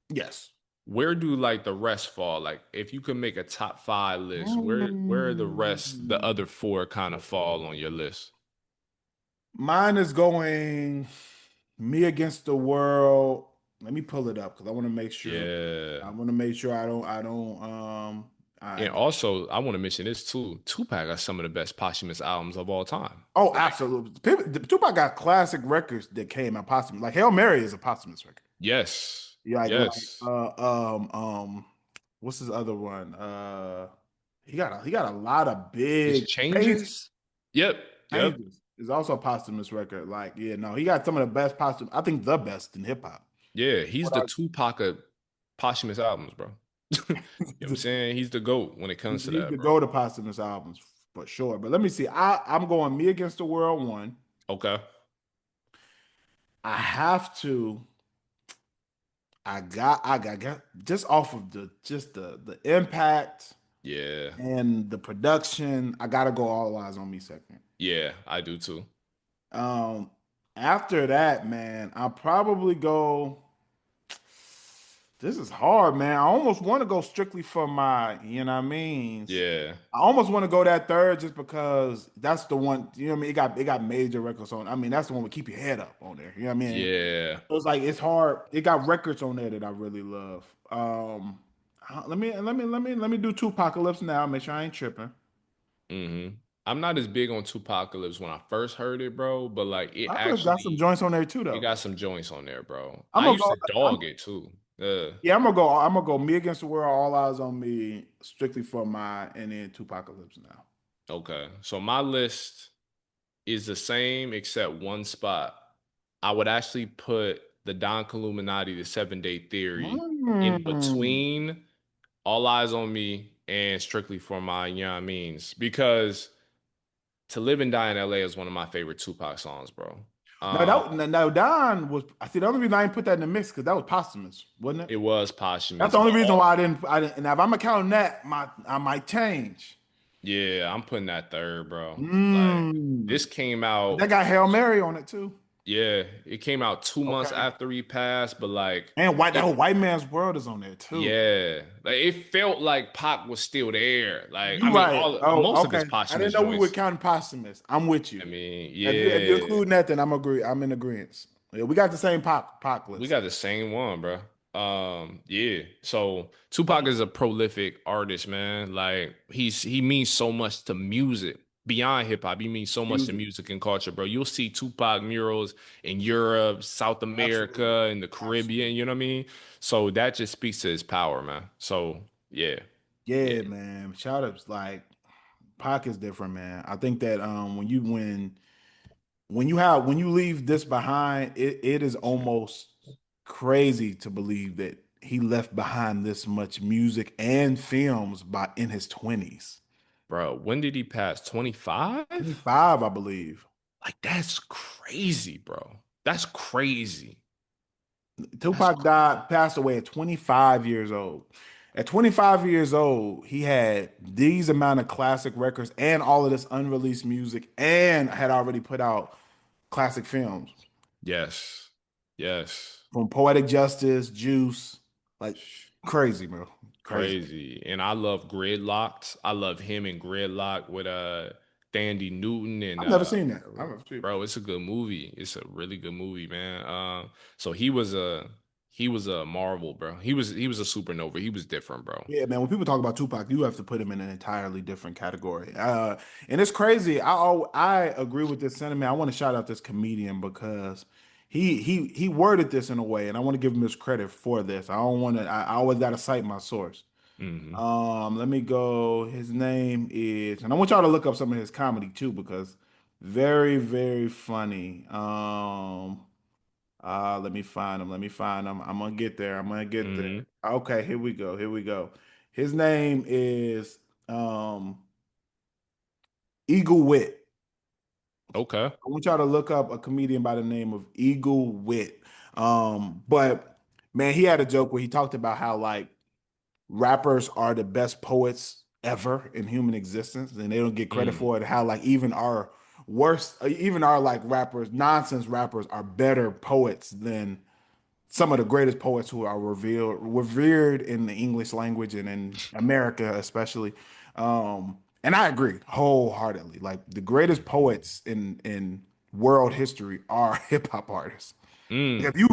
Yes. Where do like the rest fall? Like if you could make a top five list, where are the rest, the Mm. other four kind of fall on your list? Mine is going Me Against the World. Let me pull it up because I want to make sure. Yeah. I want to make sure I don't And I also, I want to mention this too. Tupac got some of the best posthumous albums of all time. oh, Like, absolutely. Tupac got classic records that came out posthumous. Like Hail Mary is a posthumous record. yes, Yeah, yes. what's his other one? He got a lot of It's big changes. Yep, yep. changes. It's also a posthumous record. Like, yeah, no, he got some of the best posthumous. I think the best in hip hop. Yeah, he's What the are Tupac of posthumous albums, bro. You know what I'm saying? He's the GOAT when it comes to he's that, the bro. go to posthumous albums for sure. But let me see. I'm going Me Against the World one. Okay. I have to. I got just off of the impact Yeah. and the production. I gotta go All Eyes on Me second. Yeah, I do too. Um, After that, man, I'll probably go. This is hard, man. I almost want to go strictly for my, you know what I mean? Yeah. I almost want to go that third just because that's the one, you know what I mean? It got major records on. I mean, that's the one with Keep Your Head Up on there. You know what I mean? Yeah. So it's like it's hard. It got records on there that I really love. Let me do two apocalypse now. Make sure I ain't tripping. hmm I'm not as big on Tupacalypse when I first heard it, bro, but like Apocalypse got some joints on there too, it though. got some joints on there, bro. I'm I gonna used go. to dog it too. Yeah, I'm gonna go. I'm gonna go Me Against the World, All Eyes on Me, strictly for my, and then two apocalypse now. Okay. So my list is the same except one spot. I would actually put the Don Illuminati, the 7 Day Theory, in Mm. between All Eyes on Me and Strictly for My, you know what I mean? Because To Live and Die in LA is one of my favorite Tupac songs, bro. No, Um, no, Don was. I see. The only reason I didn't put that in the mix because that was posthumous, wasn't it? it was That's the posthumous, only but reason why I didn't. I didn't. Now, if I'm counting that, I might change. yeah, I'm putting that third, bro. Like Mm. this came That out, got Hail Mary on it too. yeah, it came out 2 months Okay. after he passed, but like And that it, whole White Man's World is on there too. yeah, like it felt like Pac was still there. Like I You mean, right. all Oh, most of his okay. I didn't posthumous know we were joints. counting posthumous. I'm with I you. mean, If you yeah, include that, then I'm in agreement. Yeah, we got the same pop we list. got the same one, bro. Yeah. So Tupac is a prolific artist, man. Like he means so much to music beyond hip hop. He means so much to Music. music and culture, bro. You'll see Tupac murals in Europe, South Absolutely. America, in the Caribbean. Absolutely. You know what I mean? So that just speaks to his power, man. So yeah, yeah, Yeah, man. Shout outs like Pac is different, man. I think that when you leave this behind, it is almost crazy to believe that he left behind this much music and films by in his 20s. bro. When did he pass? 25? 25, I believe. Like that's crazy, bro. That's crazy. That's Tupac passed away at 25 years old. At 25 years old, he had these amount of classic records and all of this unreleased music and had already put out classic films yes, yes. from Poetic Justice, Juice, like crazy, bro. Crazy. Crazy. And I love Gridlocked. I love him in Gridlock with Dandy Newton and I've never seen that. I've never seen it. bro, it's a good movie. It's a really good movie, man. So he was a marvel, bro. He was a supernova. He was different, bro. Yeah, man. When people talk about Tupac, you have to put him in an entirely different category. And it's crazy. I agree with this sentiment. I want to shout out this comedian because he worded this in a way, and I want to give him his credit for this. I don't want to. I always got to cite my source. hmm Let me go. His name is, and I want y'all to look up some of his comedy too because very very funny. Let me find him. Let me find him. I'm gonna get there. I'm gonna get there. hmm Okay, here we go. Here we go. His name is Eagle Wit. Okay. I want y'all to look up a comedian by the name of Eagle Wit. But man, he had a joke where he talked about how like rappers are the best poets ever in human existence, and they don't get credit Mm. for it. How like even our worse. Even our like rappers, nonsense rappers, are better poets than some of the greatest poets who are revered in the English language and in America especially. And I agree wholeheartedly. Like the greatest poets in world history are hip hop artists. Mm, If you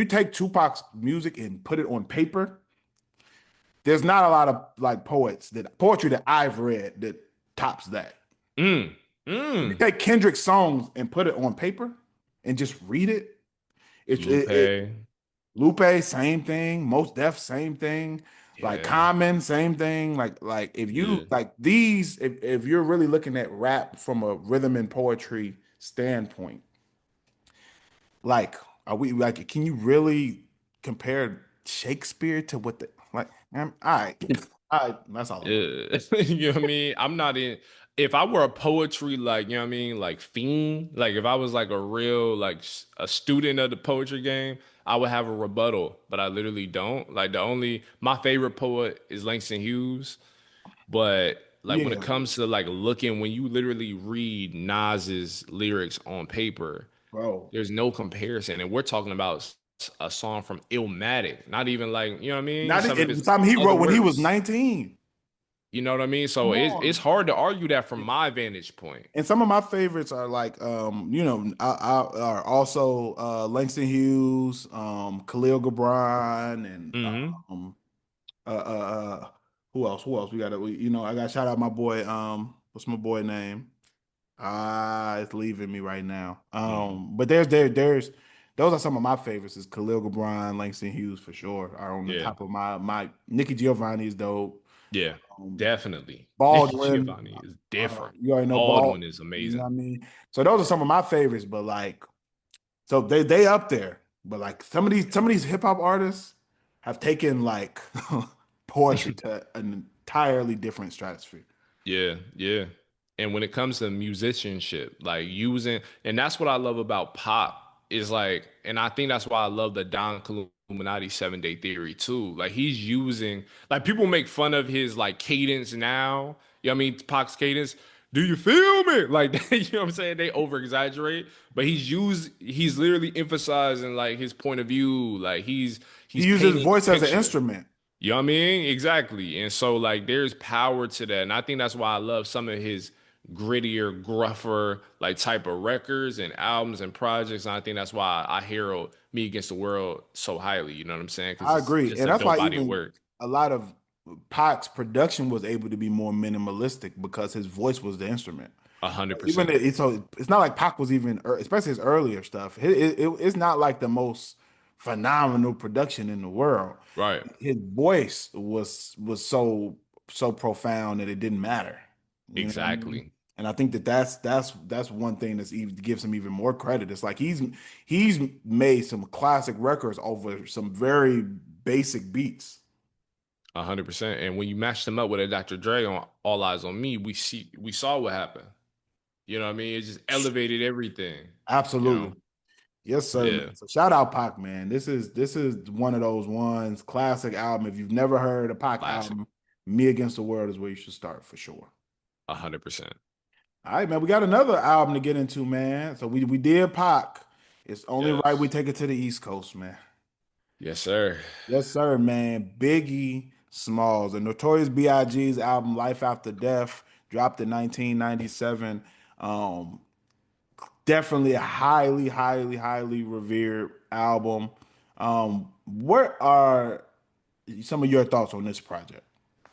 take Tupac's music and put it on paper, there's not a lot of like poetry that I've read that tops that. mm, If you mm. take Kendrick's songs and put it on paper and just read it, it Lupe. Lupe, same thing. Most Def, same thing. Like Yeah. Common, same thing. Like if you Yeah. like these, if you're really looking at rap from a rhythm and poetry standpoint, like are we like can you really compare Shakespeare to what the like all right, that's all I'm gonna Yeah. You know what I mean? I'm not in if I were a poetry like, you know what I mean, like fiend, like if I was like a real like a student of the poetry game, I would have a rebuttal, but I literally don't. Like the only my favorite poet is Langston Hughes, but like when it yeah, comes to like looking when you literally read Nas's lyrics on paper, bro. there's no comparison. And we're talking about a song from Illmatic, not even like, you know what I mean? Not Some of it, his something he other wrote when he was works. 19. You know what I mean? So Come it's on. hard to argue that from my vantage point. And some of my favorites are like, are also Langston Hughes, Khalil Gibran, and Hmm. uh, uh, uh, who else? Who else? I got to shout out my boy. What's my boy name? It's leaving me right now. Mm. But those are some of my favorites. Is Khalil Gibran, Langston Hughes for sure are on the Yeah. top of my. Nikki Giovanni is dope. Yeah. Um, Definitely. Nicky Baldwin. Giovanni is different. You already know Baldwin Bald. is You know what amazing. I mean? So those are some of my favorites, but like, so they up there. But like some of these hip hop artists have taken like poetry to an entirely different stratosphere. Yeah, yeah. And when it comes to musicianship, like using, and that's what I love about pop is like, and I think that's why I love the Don Illuminati 7 Day Theory too. Like he's using, like people make fun of his like cadence now. You know what I mean? Pac's cadence. Do you feel me? Like, you know what I'm saying? They over exaggerate, but he's literally emphasizing like his point of view. Like He he's uses painting a voice as an picture. instrument. You know what I mean? Exactly. And so like there's power to that. And I think that's why I love some of his grittier, gruffer, like type of records and albums and projects. And I think that's why I herald Me Against the World so highly. You know what I'm saying? Because I it's agree, just and a that's dope why body of even work. a lot of Pac's production was able to be more minimalistic because his voice was the instrument. A hundred Even percent. so, it's not like Pac was even, especially his earlier stuff. It's not like the most phenomenal production in the world. Right. His voice was so profound that it didn't matter. You know what I mean? Exactly. And I think that's one thing that's even gives him even more credit. It's like he's made some classic records over some very basic beats. 100%. And when you match them up with a Dr. Dre on All Eyes on Me, we saw what happened. You know what I mean? It just elevated everything. You Absolutely. know? Yes, sir, Yeah. man. So shout out Pac, man. This is one of those ones, classic album. If you've never heard a Pac Classic. album, Me Against the World is where you should start for sure. 100%. All right, man. We got another album to get into, man. So we did Pac. It's only right we Yes. take it to the East Coast, man. Yes, sir. Yes, sir, man. Biggie Smalls, the Notorious B.I.G.'s album Life After Death, dropped in 1997. Um, Definitely a highly, highly, highly revered album. What are some of your thoughts on this project?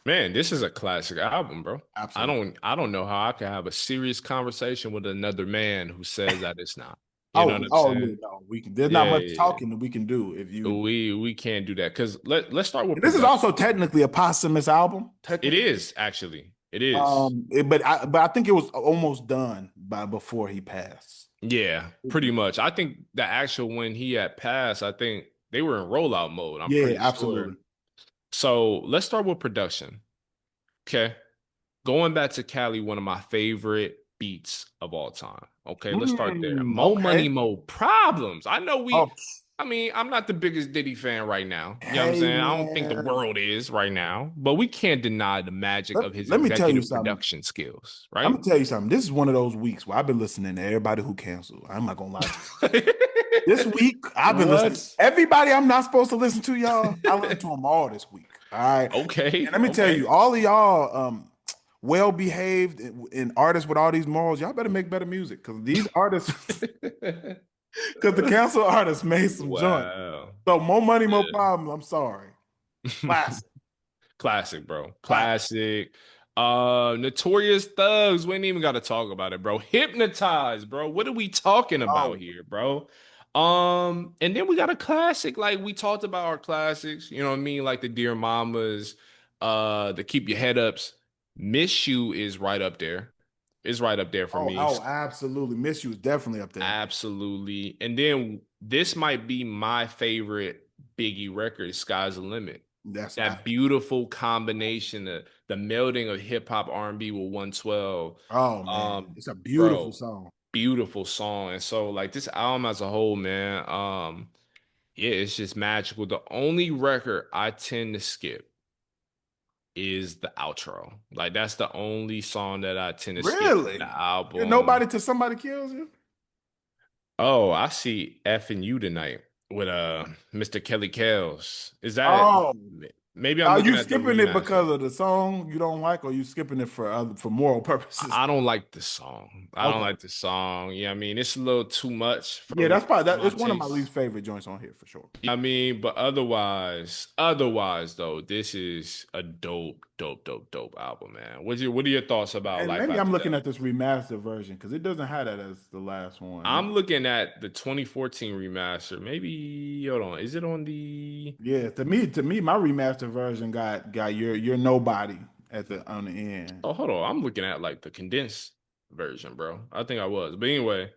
Man, this is a classic album, bro. I Absolutely. don't I don't know how I can have a serious conversation with another man who says that it's not. You know what I'm Oh yeah, saying? no, we can. There's not Yeah, much yeah, talking that we can do if yeah. you. We can't do that because let's start with This is production. also technically a posthumous album, It technically. is actually. It is. But I think it was almost done by before he passed. Yeah, pretty much. I think the actual when he had passed, I think they were in rollout mode. I'm Yeah, pretty sure. absolutely. So let's start with production. Okay. Going back to Cali, one of my favorite beats of all time. Okay, let's start there. Mo Money, Okay. Mo Problems. I know Oh, we I mean, I'm not the biggest Diddy fan right now. You know what I'm Hey saying? I don't think the man, world is right now, but we can't deny the magic let, of his let me tell you executive something. production skills, I'm right? gonna tell you something. This is one of those weeks where I've been listening to everybody who canceled. I'm not gonna lie to you. This week, I've been listening. What? Everybody I'm not supposed to listen to, y'all, I listened to them all this week. All right. And Okay, let me tell okay. you, all of y'all well behaved and artists with all these morals, y'all better make better music. Cause these artists, because the cancel artists made some joint. Wow. So more money, more Yeah. problems. I'm sorry. Classic. Classic, bro. Classic. Classic. Notorious Thugs. We ain't even got to talk about it, bro. Hypnotized, bro. What are we talking about Oh, here, bro? And then we got a classic. Like we talked about our classics, you know what I mean? Like the Dear Mamas, the Keep Your Head Ups. Miss You is right up there. It's right up there for me. absolutely. Miss You is definitely up there. Absolutely. And then this might be my favorite Biggie record, Sky's the Limit. That's That beautiful combination of the melding of hip hop R&B with 112. oh man, it's a beautiful Bro, song. beautiful song. And so like this album as a whole, man, yeah, it's just magical. The only record I tend to skip is the outro. Like that's the only song that I tend to skip from the Really? You're album. nobody till somebody kills you? Oh, I see F and You tonight with Mr. Kelly Kells. Is that Oh, maybe I'm are looking you at the skipping it remaster? because of the song you don't like, or you skipping it for moral purposes? I don't like the song. I don't Okay. like the song. Yeah, I mean, it's a little too much Yeah, for that's probably for that. my It's one of my least taste. favorite joints on here for sure. I mean, but otherwise though, this is a dope album, man. What are your thoughts about And Life maybe I'm After looking Death? at this remastered version because it doesn't have that as the last one. I'm looking at the 2014 remaster. Maybe hold on, is it on the? Yeah, to me, my remastered version got your nobody at the on the end. Oh, hold on. I'm looking at like the condensed version, bro. I think I was. But anyway,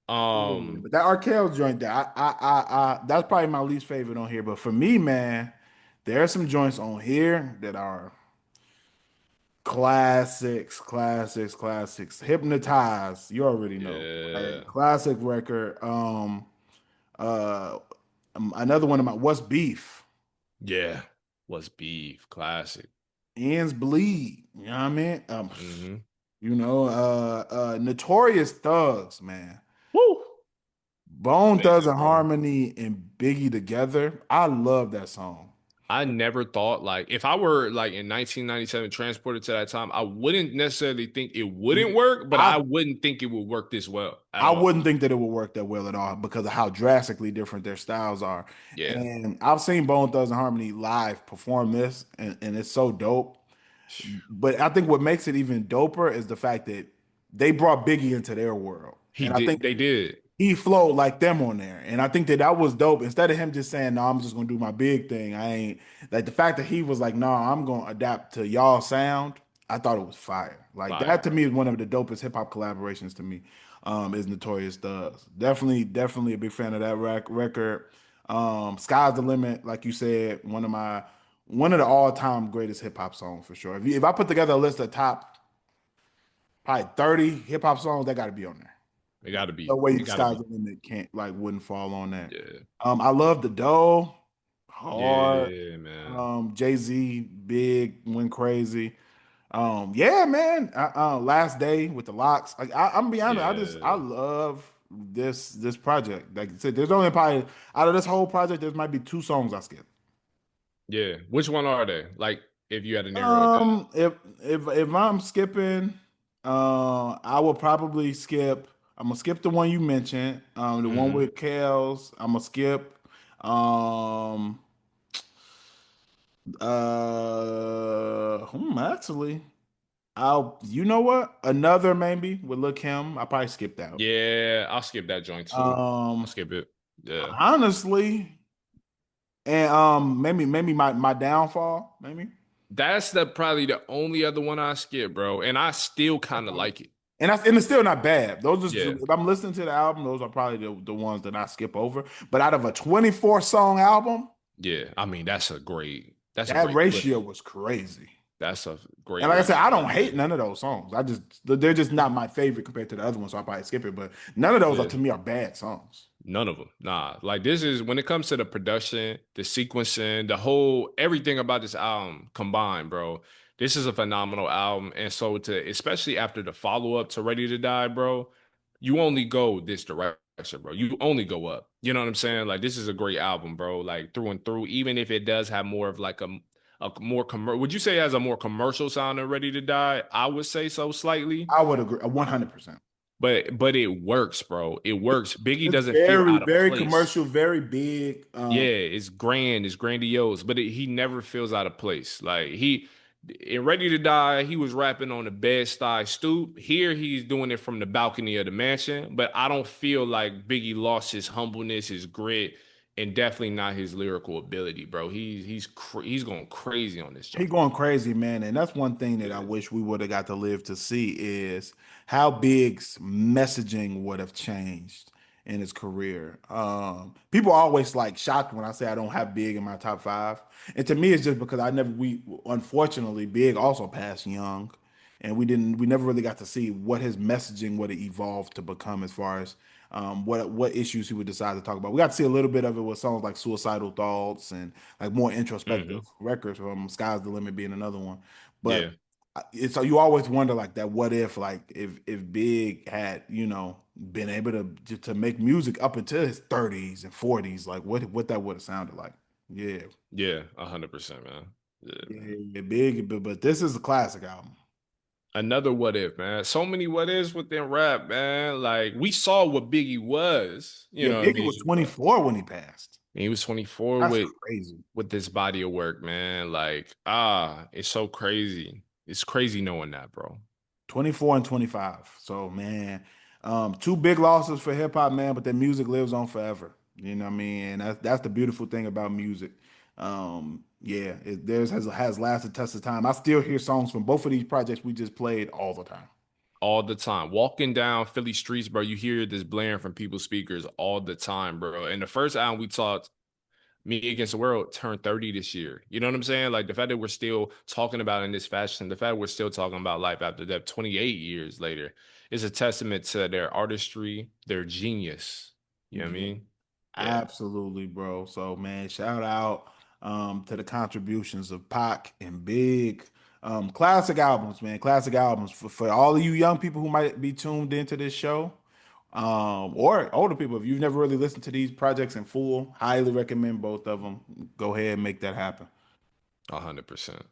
Yeah, um, but that Arkell joint, that's probably my least favorite on here. But for me, man, there are some joints on here that are classics, classics, classics. Hypnotized, you already know, right? yeah, Classic record. Uh, another one of my What's Beef? yeah. Was beef classic. Ends Bleed. You know what I mean? Mm-hmm. Notorious Thugs, man. Woo! Bone Thugs Man, and bro. Harmony and Biggie together. I love that song. I never thought like if I were like in 1997 transported to that time, I wouldn't necessarily think it wouldn't work, but I I wouldn't think it would work this well at I all. wouldn't think that it would work that well at all because of how drastically different their styles are. Yeah. And I've seen Bone Thugs and Harmony live perform this, and it's so dope. But I think what makes it even doper is the fact that they brought Biggie into their world. He And I did think they did. he flowed like them on there. And I think that that was dope. Instead of him just saying, no, I'm just going to do my big thing. I ain't like the fact that he was like, no, I'm going to adapt to y'all sound. I thought it was fire. Like that Fire. to me is one of the dopest hip hop collaborations to me. Is Notorious Thugs. Definitely a big fan of that record. Sky's the Limit, like you said, one of the all time greatest hip hop songs for sure. If I put together a list of top probably 30 hip hop songs, that got to be on there. It gotta No be. way It gotta Sky's be. the Limit can't like wouldn't fall on that. Yeah. I love the Doe, hard. Yeah, man. Jay-Z, big, went crazy. Yeah, man. Last day with the locks. Like I'm be honest, I Yeah. love this project. Like I said, there's only probably out of this whole project, there might be two songs I skip. Yeah. Which one are they? Like, if you had to narrow it down. If I'm skipping, I will probably skip. I'm gonna skip the one you mentioned, the one Hmm. with Kels. I'm gonna skip. Um, actually, you know what? Another maybe with Lil Kim. I probably skipped out. Yeah, I'll skip that joint too. I'll Um, skip it. Yeah. honestly, and maybe my downfall, maybe. That's the probably the only other one I skip, bro. And I still kind of like it. And it's still not bad. Those are Yeah. if I'm listening to the album, those are probably the ones that I skip over. But out of a 24 song album, Yeah. I mean, that's a that great ratio push. was crazy. That's a And great like I said, I ratio, don't hate man. none of those songs. They're just not my favorite compared to the other ones, so I probably skip it. But none of those are Yeah. to me are bad songs. None of them. Nah. Like this is when it comes to the production, the sequencing, the whole everything about this album combined, bro. This is a phenomenal album. And so to especially after the follow-up to Ready to Die, bro, you only go this direction, bro. You only go up. You know what I'm saying? Like this is a great album, bro. Like through and through, even if it does have more of like a more commercial, would you say it has a more commercial sound than Ready to Die? I would say so slightly. I would agree 100%. But it works, bro. It works. Biggie It's doesn't feel very, out of very place. commercial, very big. Yeah, it's grand, it's grandiose, but he never feels out of place. Like he in Ready to Die, he was rapping on the bed-stuy stoop. Here he's doing it from the balcony of the mansion, but I don't feel like Biggie lost his humbleness, his grit, and definitely not his lyrical ability, bro. He's going crazy on this He joint. going crazy, man. And that's one thing that I Yeah. wish we would have got to live to see is how Big's messaging would have changed in his career. People are always like shocked when I say I don't have Big in my top five. And to me, it's just because we unfortunately, Big also passed young. And we never really got to see what his messaging would have evolved to become as far as what issues he would decide to talk about. We got to see a little bit of it with songs like Suicidal Thoughts and like more introspective Hmm. records from Sky's the Limit being another one. But Yeah. it's so you always wonder like that what if like if Big had, been able to make music up until his 30s and 40s, like what that would have sounded like. Yeah. Yeah, 100%, man. Yeah, man. Yeah, Big, but this is a classic album. Another what if, man. So many what ifs within rap, man. Like we saw what Biggie was, you Yeah, know what I Biggie was mean? But 24 when he passed. he was 24 That's crazy. with this body of work, man. Like, it's so crazy. It's crazy knowing that, bro. 24 and 25. So man, two big losses for hip hop, man, but their music lives on forever. You know what I mean? And that's the beautiful thing about music. Yeah, theirs has lasted test of time. I still hear songs from both of these projects we just played all the time. All the time. Walking down Philly streets, bro, you hear this blaring from people's speakers all the time, bro. And the first album we talked Me Against the World turned 30 this year. You know what I'm saying? Like the fact that we're still talking about it in this fashion, the fact we're still talking about life after death 28 years later is a testament to their artistry, their genius. You know what I Yeah, mean? Yeah. absolutely, bro. So man, shout out to the contributions of Pac and Big. Classic albums, man. Classic albums for all of you young people who might be tuned into this show. Or older people, if you've never really listened to these projects in full, highly recommend both of them. Go ahead and make that happen. 100%.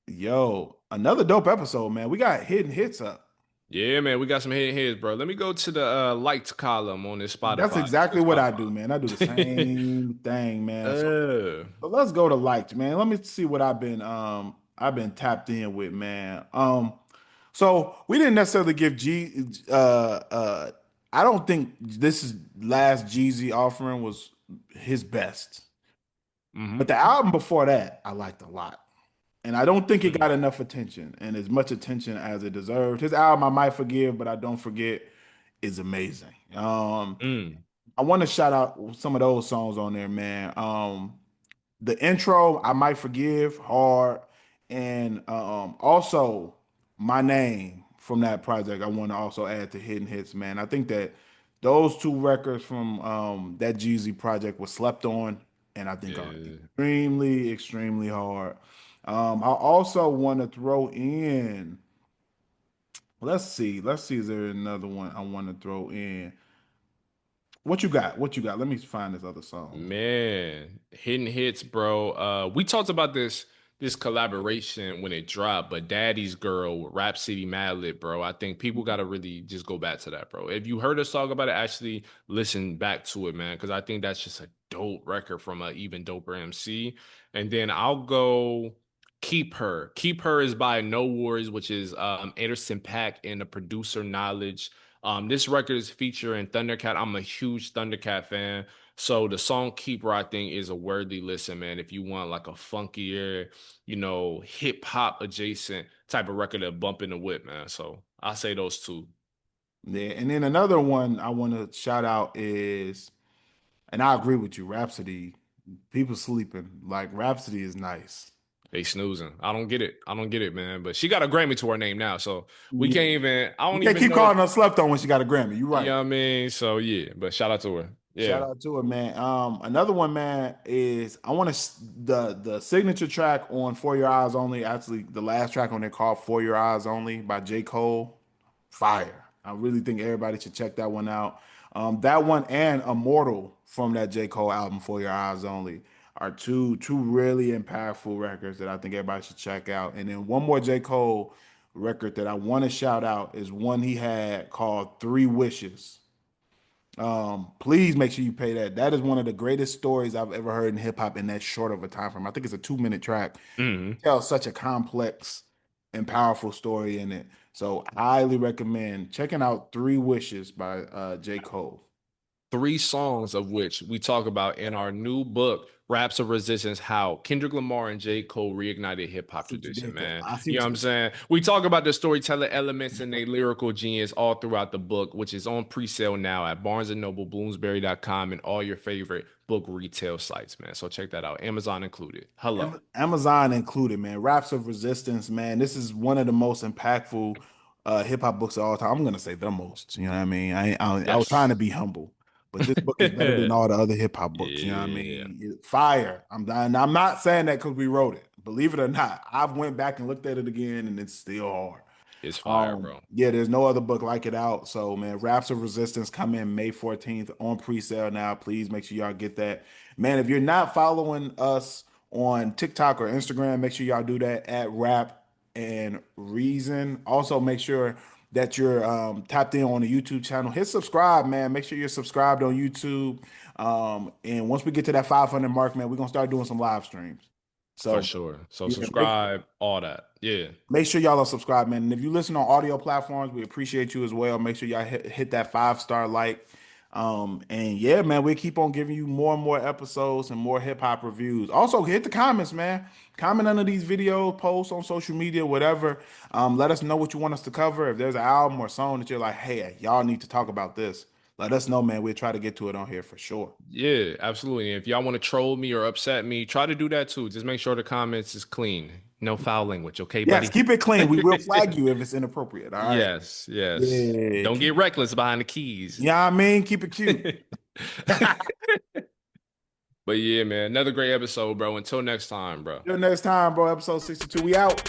Yo, another dope episode, man. We got hidden hits up. Yeah, man, we got some hidden hits, bro. Let me go to the liked column on this That's Spotify. exactly This what Spotify. I do, man. I do the same thing, man. So, uh, so let's go to liked, man. Let me see what I've been tapped in with, man. So we didn't necessarily give I don't think this is last Jeezy offering was his best. But hmm the album before that, I liked a lot. And I don't think it got mm, enough attention and as much attention as it deserved. His album, I Might Forgive, but I Don't Forget, is amazing. mm, I want to shout out some of those songs on there, man. The intro, I Might Forgive, hard. And also My Name from that project, I want to also add to Hidden Hits, man. I think that those two records from that Jeezy project were slept on and I think are yeah. extremely, extremely hard. I also want to throw in, let's see, is there another one I want to throw in? What you got? What you got? Let me find this other song. Man, hidden hits, bro. We talked about this collaboration when it dropped, but Daddy's Girl with Rap City Madlib, bro. I think people gotta really just go back to that, bro. If you heard us talk about it, actually listen back to it, man, because I think that's just a dope record from a even doper MC. And then I'll go Keep Her. Keep Her is by No Worries, which is Anderson Paak and the producer Knowledge. This record is featuring Thundercat. I'm a huge Thundercat fan. So the song Keeper, I think, is a worthy listen, man. If you want like a funkier, hip hop adjacent type of record to bump in the whip, man. So I say those two. Yeah, and then another one I want to shout out is, and I agree with you, Rhapsody. People sleeping. Like Rhapsody is nice. They snoozing. I don't get it. I don't get it, man. But she got a Grammy to her name now. So we can't Yeah. even, I You don't can't even keep know. calling her slept on when she got a Grammy. You're You right. know what I mean? So yeah, but shout out to her. Shout Yeah. out to it, man. Another one, man, is I want to the signature track on For Your Eyes Only. Actually, the last track on there called For Your Eyes Only by J. Cole. Fire. I really think everybody should check that one out. That one and Immortal from that J. Cole album, For Your Eyes Only, are two really impactful records that I think everybody should check out. And then one more J. Cole record that I want to shout out is one he had called Three Wishes. Please make sure you pay that. That is one of the greatest stories I've ever heard in hip hop in that short of a time frame. I think it's a 2 minute track. Mhm. Tells such a complex and powerful story in it. So I highly recommend checking out Three Wishes by J. Cole. Three songs of which we talk about in our new book, Raps of Resistance, how Kendrick Lamar and J. Cole reignited hip I hop see what you tradition, did there. man. I see You know what what you I'm did. saying? We talk about the storyteller elements and their lyrical genius all throughout the book, which is on pre-sale now at Barnes& and Noble, Bloomsbury.com, and all your favorite book retail sites, man. So check that out. Amazon included. Hello. Amazon included, man. Raps of Resistance, man. This is one of the most impactful hip hop books of all time. I'm gonna say the most. You know what I mean? I was trying to Yes. be humble, but this book is better than all the other hip hop books. You know what I Yeah. mean? Fire. I'm not saying that because we wrote it. Believe it or not, I've went back and looked at it again, and it's still hard. It's fire, bro. Yeah, there's no other book like it out. So, man, Raps of Resistance come in May 14th on pre-sale now. Please make sure y'all get that. Man, if you're not following us on TikTok or Instagram, make sure y'all do that at Rap and Reason. Also, make sure that you're tapped in on the YouTube channel. Hit subscribe, man. Make sure you're subscribed on YouTube. And once we get to that 500 mark, man, we're gonna start doing some live streams. For So, sure. So yeah, subscribe, all that. Yeah. make sure y'all are subscribed, man. And if you listen on audio platforms, we appreciate you as well. Make sure y'all hit that 5 star like. And yeah, man, we keep on giving you more and more episodes and more hip hop reviews. Also, hit the comments, man. Comment under these videos, posts on social media, whatever. Let us know what you want us to cover. If there's an album or song that you're like, hey, y'all need to talk about this, let us know, man. We'll try to get to it on here for sure. Yeah, absolutely. And if y'all want to troll me or upset me, try to do that too. Just make sure the comments is clean. No foul language, okay, Yes, buddy? keep it clean. We will flag you if it's inappropriate. All right. Yes, yes. Yeah, Don't keep get it. reckless behind the keys. Yeah, I mean, keep it cute. But yeah, man, another great episode, bro. Until next time, bro. Till next time, bro. Episode 62. We out.